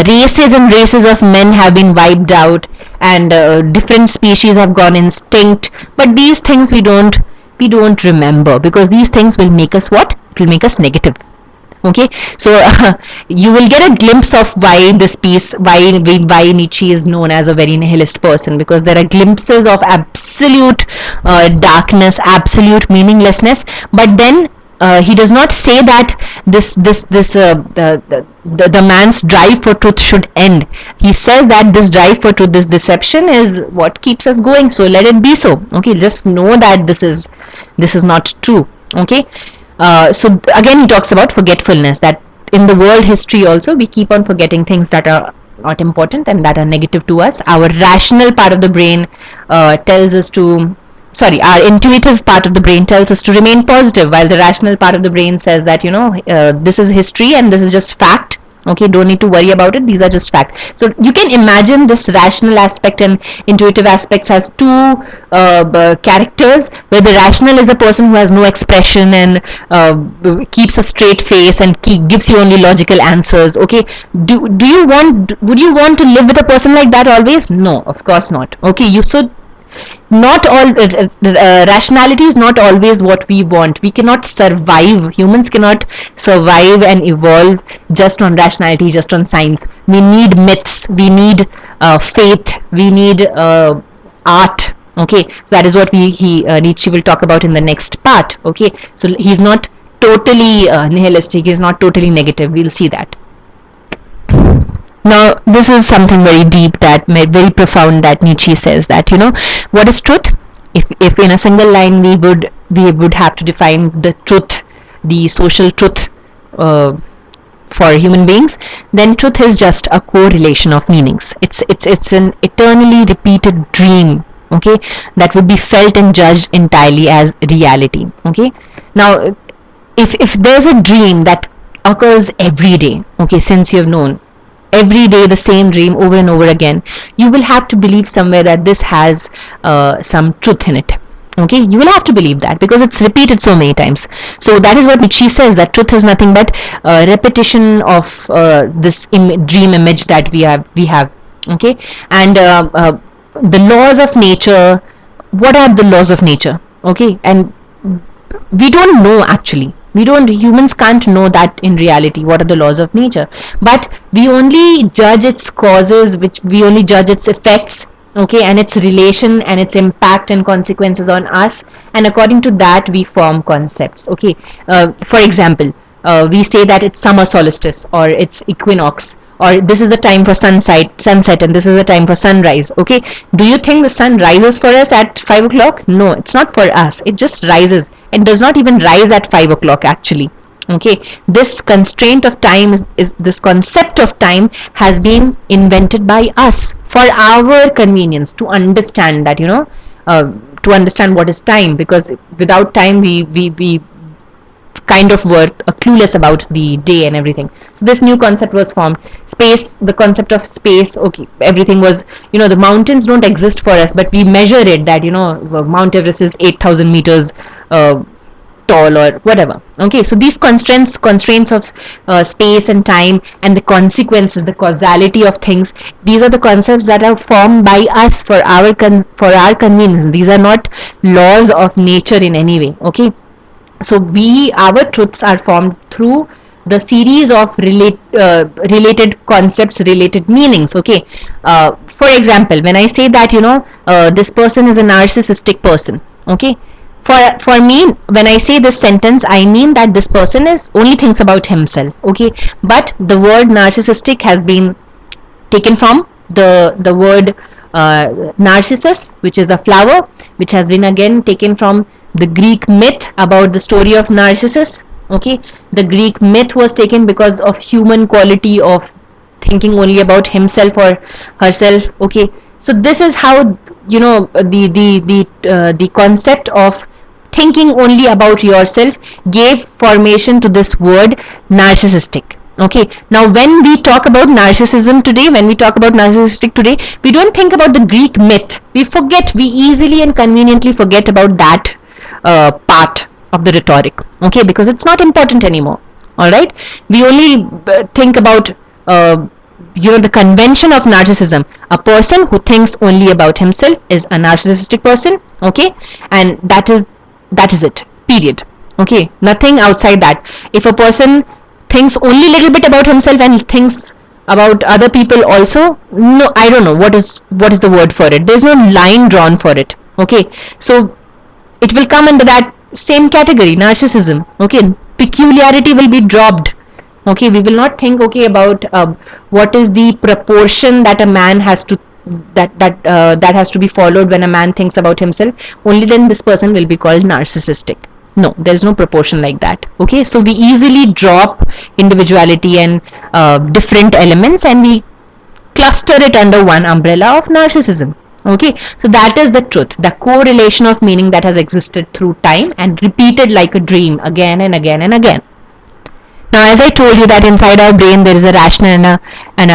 races and races of men have been wiped out, and different species have gone extinct, but these things we don't remember, because these things will make us what? It will make us negative. Okay, so you will get a glimpse of why this piece, why Nietzsche is known as a very nihilist person, because there are glimpses of absolute darkness, absolute meaninglessness, but then he does not say that the man's drive for truth should end. He says that this drive for truth, this deception, is what keeps us going, so let it be so. Okay, just know that this is not true. Okay, so again he talks about forgetfulness, that in the world history also we keep on forgetting things that are not important and that are negative to us. Our rational part of the brain tells us to, sorry, our intuitive part of the brain tells us to remain positive, while the rational part of the brain says that, this is history and this is just fact. Okay, don't need to worry about it, these are just facts. So you can imagine this rational aspect and intuitive aspects has two characters, where the rational is a person who has no expression and keeps a straight face and gives you only logical answers. Okay, would you want to live with a person like that always? No, of course not. Okay, you so not all rationality is not always what we want. We cannot survive, humans cannot survive and evolve just on rationality, just on science. We need myths, we need faith, we need art. Okay, so that is what Nietzsche will talk about in the next part. Okay, so he's not totally nihilistic, he's not totally negative, we'll see that. Now, this is something very deep, that very profound, that Nietzsche says that, what is truth? If in a single line we would have to define the truth, the social truth for human beings, then truth is just a correlation of meanings. It's an eternally repeated dream. Okay, that would be felt and judged entirely as reality. Okay, now if there's a dream that occurs every day, okay, since you've known, every day the same dream over and over again, you will have to believe somewhere that this has some truth in it. Okay, you will have to believe that because it's repeated so many times. So that is what Nietzsche says, that truth is nothing but repetition of this dream image that we have. Okay, and the laws of nature, what are the laws of nature? Okay, and we don't know, actually we don't, humans can't know that in reality what are the laws of nature, but we only judge its causes, which we only judge its effects. Okay, and its relation and its impact and consequences on us, and according to that we form concepts. Okay, for example, we say that it's summer solstice or it's equinox, or this is the time for sunset and this is the time for sunrise. Okay, do you think the sun rises for us at 5 o'clock? No, it's not for us, it just rises. It does not even rise at 5 o'clock actually. Okay, this constraint of time is this concept of time has been invented by us for our convenience, to understand that, to understand what is time, because without time we kind of were clueless about the day and everything. So this new concept was formed. Space, the concept of space. Okay, everything was, the mountains don't exist for us, but we measure it that, Mount Everest is 8,000 meters tall or whatever. Okay, so these constraints of space and time, and the consequences, the causality of things, these are the concepts that are formed by us for our convenience. These are not laws of nature in any way. Okay, so our truths are formed through the series of related concepts, related meanings. Okay, for example, when I say that, this person is a narcissistic person. Okay, for me, when I say this sentence, I mean that this person is only thinks about himself. Okay, but the word narcissistic has been taken from the word narcissus, which is a flower, which has been again taken from the Greek myth about the story of Narcissus. Okay, the Greek myth was taken because of human quality of thinking only about himself or herself. Okay, so this is how, the concept of thinking only about yourself gave formation to this word narcissistic. Okay, now when we talk about narcissism today, when we talk about narcissistic today, we don't think about the Greek myth. We easily and conveniently forget about that part of the rhetoric. Okay, because it's not important anymore. All right, we only think about the convention of narcissism. A person who thinks only about himself is a narcissistic person. Okay, and that is it. Period. Okay, nothing outside that. If a person thinks only little bit about himself and thinks about other people also, no, I don't know what is the word for it. There's no line drawn for it. Okay, so it will come under that same category, narcissism. Okay, peculiarity will be dropped. Okay, we will not think okay about what is the proportion that a man has to that has to be followed when a man thinks about himself. Only then this person will be called narcissistic. No, there is no proportion like that. Okay, so we easily drop individuality and different elements, and we cluster it under one umbrella of narcissism. Okay, so that is the truth, the correlation of meaning that has existed through time and repeated like a dream again and again and again. Now, as I told you that inside our brain there is a rational and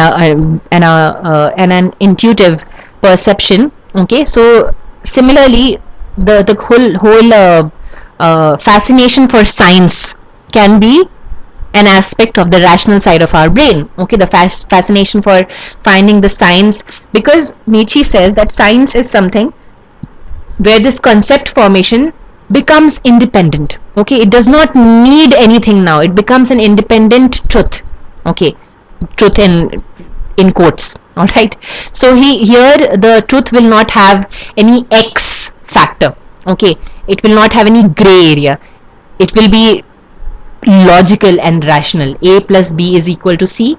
an intuitive perception. Okay, so similarly, the whole fascination for science can be an aspect of the rational side of our brain. Okay, the fascination for finding the science, because Nietzsche says that science is something where this concept formation becomes independent. Okay, it does not need anything now, it becomes an independent truth. Okay, truth in quotes. All right, so here the truth will not have any X factor. Okay, it will not have any gray area. It will be logical and rational. A plus B is equal to C,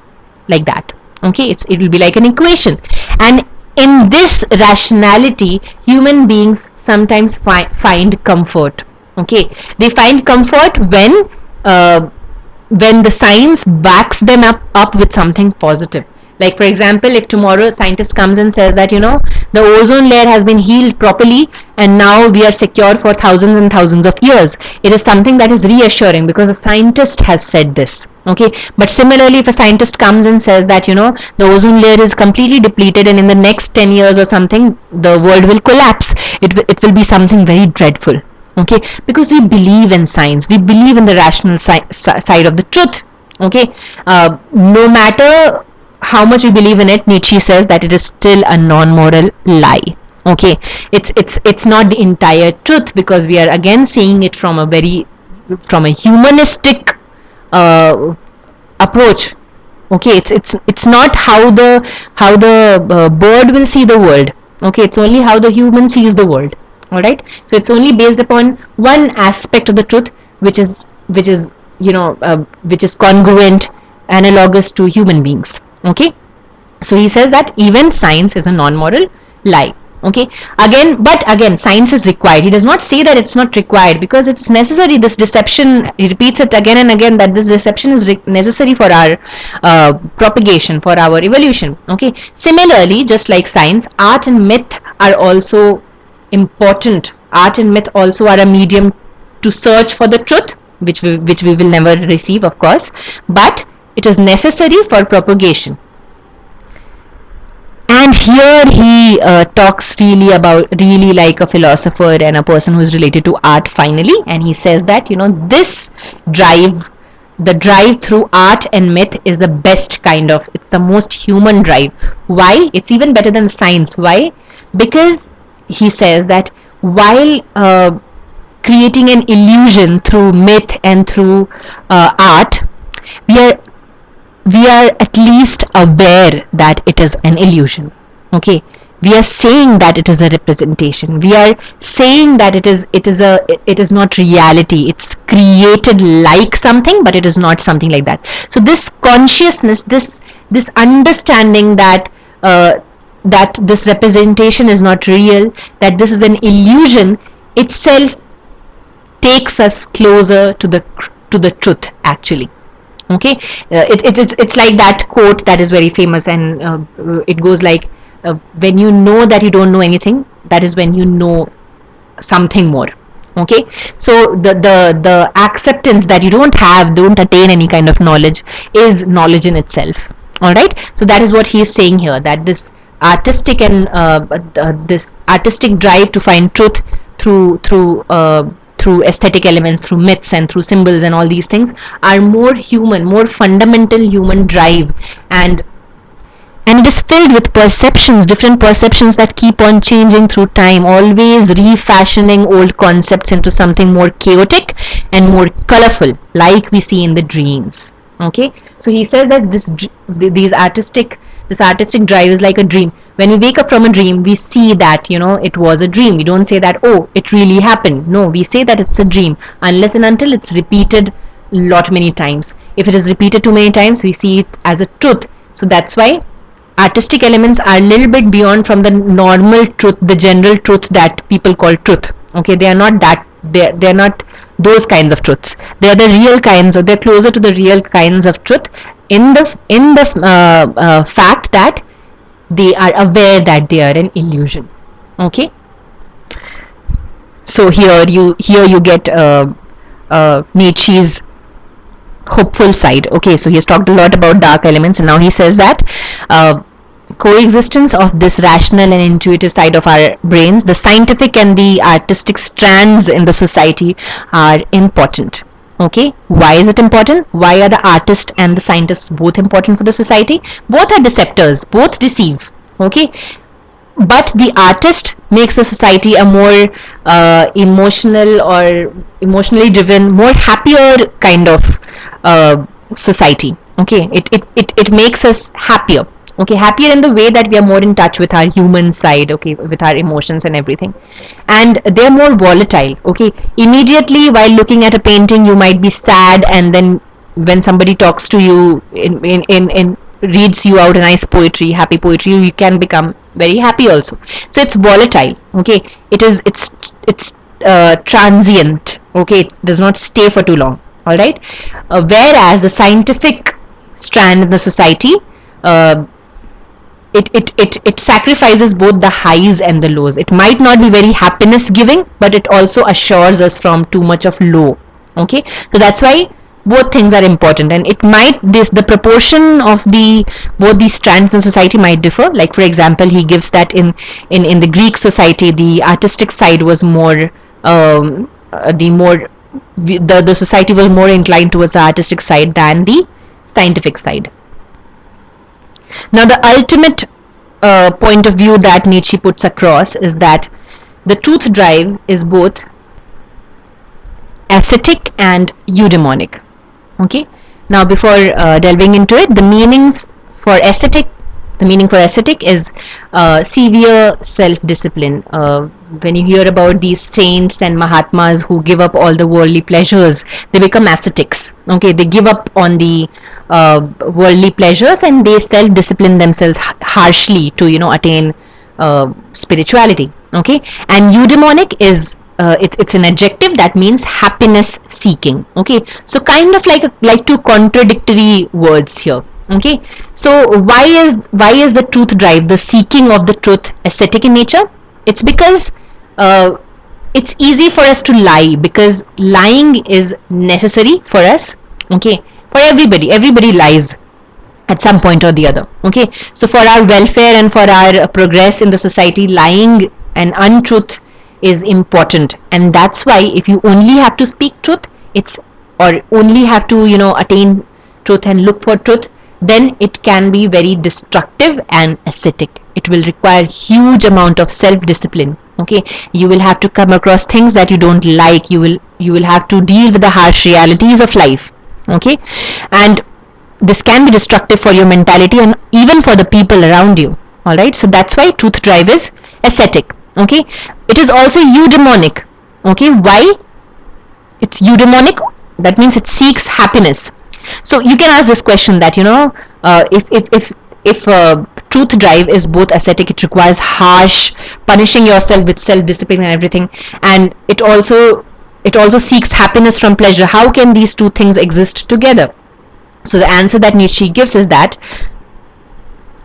like that. Okay, it will be like an equation, and in this rationality human beings sometimes find comfort. Okay, they find comfort when the science backs them up with something positive. Like for example, if tomorrow a scientist comes and says that the ozone layer has been healed properly and now we are secure for thousands and thousands of years, it is something that is reassuring because a scientist has said this. Okay, but similarly, if a scientist comes and says that the ozone layer is completely depleted and in the next 10 years or something the world will collapse, it will be something very dreadful. Okay, because we believe in science, we believe in the rational side of the truth. Okay, no matter how much we believe in it, Nietzsche says that it is still a non-moral lie. Okay, it's not the entire truth, because we are again seeing it from a humanistic approach. Okay, it's not how the bird will see the world. Okay, it's only how the human sees the world. All right, so it's only based upon one aspect of the truth, which is which is congruent, analogous to human beings. Okay, so he says that even science is a non-moral lie. Okay, but again science is required. He does not say that it's not required, because it's necessary. This deception, he repeats it again and again, that this deception is necessary for our propagation, for our evolution. Okay, similarly, just like science, art and myth are also important. Art and myth also are a medium to search for the truth, which we will never receive, of course, but it is necessary for propagation. And here he talks really like a philosopher and a person who is related to art finally, and he says that this the drive through art and myth is the best kind of, it's the most human drive. Why? It's even better than science. Why? Because he says that while creating an illusion through myth and through art, we are at least aware that it is an illusion. Okay, we are saying that it is a representation, we are saying that it is not reality, it's created like something, but it is not something like that. So this consciousness, this understanding that that this representation is not real, that this is an illusion, itself takes us closer to the truth actually. Okay, it's like that quote that is very famous, and it goes like, when you know that you don't know anything, that is when you know something more. Okay, so the acceptance that you don't attain any kind of knowledge is knowledge in itself. All right, so that is what he is saying here, that this artistic and this artistic drive to find truth through aesthetic elements, through myths and through symbols and all these things, are more human, more fundamental human drive. And it is filled with perceptions, different perceptions that keep on changing through time, always refashioning old concepts into something more chaotic and more colorful, like we see in the dreams. Okay, so he says that this artistic drive is like a dream. When we wake up from a dream, we see that, it was a dream. We don't say that, oh, it really happened. No, we say that it's a dream, unless and until it's repeated lot many times. If it is repeated too many times, we see it as a truth. So that's why artistic elements are a little bit beyond from the normal truth, the general truth that people call truth. Okay, they are not that, they're not those kinds of truths. They are the real kinds, or they're closer to the real kinds of truth, in the fact that they are aware that they are an illusion. Okay, so here you get Nietzsche's hopeful side. Okay, so he has talked a lot about dark elements, and now he says that coexistence of this rational and intuitive side of our brains, the scientific and the artistic strands in the society, are important. Okay, why is it important? Why are the artist and the scientists both important for the society? Both are deceptors, both deceive. Okay, but the artist makes the society a more emotional or emotionally driven, more happier kind of society. Okay, it makes us happier. Okay, happier in the way that we are more in touch with our human side. Okay, with our emotions and everything, and they're more volatile. Okay, immediately while looking at a painting, you might be sad, and then when somebody talks to you in reads you out a nice poetry, happy poetry, you can become very happy also. So it's volatile. Okay, it's transient. Okay, it does not stay for too long. All right, whereas the scientific strand of the society, it sacrifices both the highs and the lows. It might not be very happiness giving, but it also assures us from too much of low. Okay, so that's why both things are important, and it might the proportion of the both these strands in society might differ. Like, for example, he gives that in the Greek society, the artistic side was more the society was more inclined towards the artistic side than the scientific side. Now, the ultimate point of view that Nietzsche puts across is that the truth drive is both ascetic and eudaimonic. Okay. Now, before delving into it, the meaning for ascetic is severe self-discipline. When you hear about these saints and Mahatmas who give up all the worldly pleasures, they become ascetics. Okay, they give up on the worldly pleasures, and they self-discipline themselves harshly to attain spirituality. Okay, and eudaimonic is it's an adjective that means happiness seeking. Okay, so kind of like two contradictory words here. Okay, so why is the truth drive, the seeking of the truth, ascetic in nature? It's because it's easy for us to lie, because lying is necessary for us. Okay, for everybody lies at some point or the other. Okay, so for our welfare and for our progress in the society, lying and untruth is important, and that's why if you only have to speak truth, or only have to attain truth and look for truth, then it can be very destructive and ascetic. It will require huge amount of self-discipline. Okay, you will have to come across things that you don't like. You will have to deal with the harsh realities of life. Okay, and this can be destructive for your mentality and even for the people around you. All right, so that's why truth drive is ascetic. Okay, it is also eudaimonic. Okay, why it's eudaimonic? That means it seeks happiness. So you can ask this question that if truth drive is both ascetic, it requires harsh punishing yourself with self-discipline and everything, and it also seeks happiness from pleasure. How can these two things exist together? So the answer that Nietzsche gives is that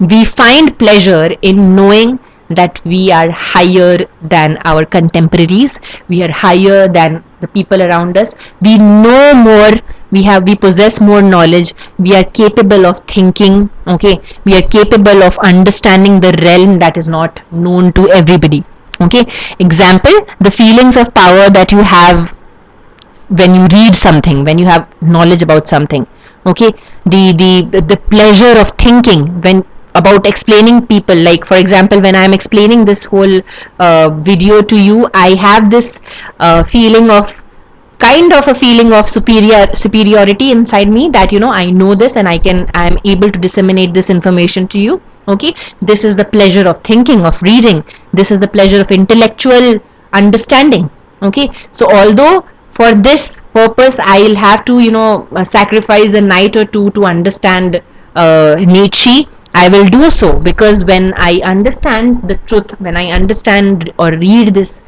we find pleasure in knowing that we are higher than our contemporaries, we are higher than the people around us, we know more, we possess more knowledge, we are capable of thinking, okay, we are capable of understanding the realm that is not known to everybody. Okay, example, the feelings of power that you have when you read something, when you have knowledge about something. Okay, the pleasure of thinking when about explaining people, like for example, when I'm explaining this whole video to you, I have this feeling of, kind of a feeling of superiority inside me, that I know this and I'm able to disseminate this information to you. Okay, this is the pleasure of thinking, of reading, this is the pleasure of intellectual understanding. Okay, so although for this purpose I'll have to sacrifice a night or two to understand Nietzsche, I will do so, because when I understand the truth, when I understand or read this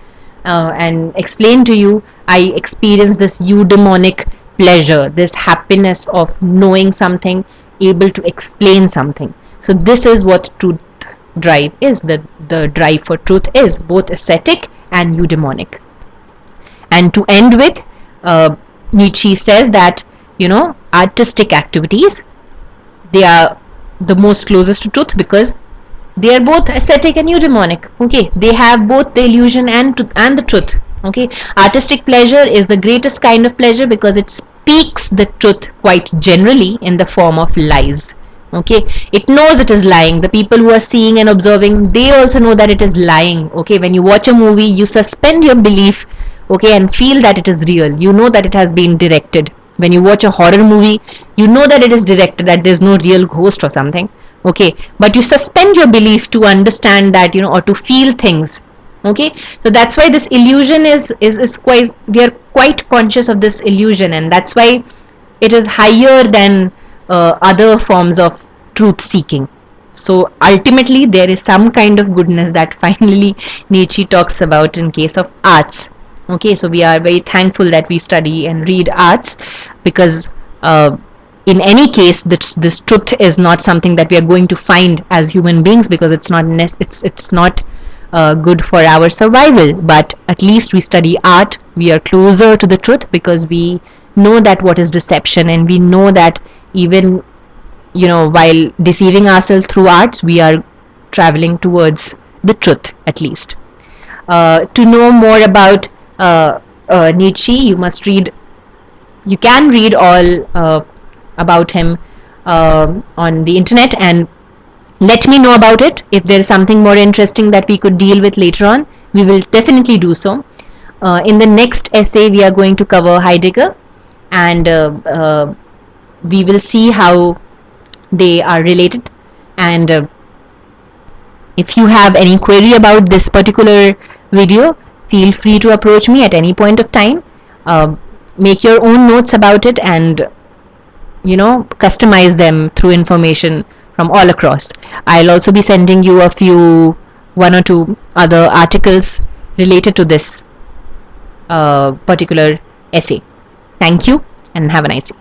and explain to you, I experience this eudaimonic pleasure, this happiness of knowing something, able to explain something. So this is what truth drive is. The drive for truth is both aesthetic and eudaimonic. And to end with, Nietzsche says that artistic activities, they are the most closest to truth, because they are both aesthetic and eudaimonic. Okay, they have both the illusion and the truth. Okay, artistic pleasure is the greatest kind of pleasure because it speaks the truth quite generally in the form of lies. Okay, it knows it is lying. The people who are seeing and observing, they also know that it is lying. Okay, when you watch a movie, you suspend your belief, okay, and feel that it is real. You know that it has been directed. When you watch a horror movie, you know that it is directed, that there's no real ghost or something. Okay, but you suspend your belief to understand that, or to feel things. Okay, so that's why this illusion is quite, we are quite conscious of this illusion, and that's why it is higher than other forms of truth seeking. So ultimately there is some kind of goodness that finally Nietzsche talks about in case of arts. Okay, so we are very thankful that we study and read arts, because in any case this truth is not something that we are going to find as human beings, because it's not good for our survival. But at least we study art, we are closer to the truth, because we know that what is deception, and we know that even while deceiving ourselves through arts, we are traveling towards the truth, at least. To know more about Nietzsche, you can read all about him on the internet, and let me know about it. If there is something more interesting that we could deal with later on, we will definitely do so. In the next essay, we are going to cover Heidegger, and we will see how they are related. And if you have any query about this particular video, feel free to approach me at any point of time. Make your own notes about it, and customize them through information from all across. I'll also be sending you one or two other articles related to this particular essay. Thank you, and have a nice day.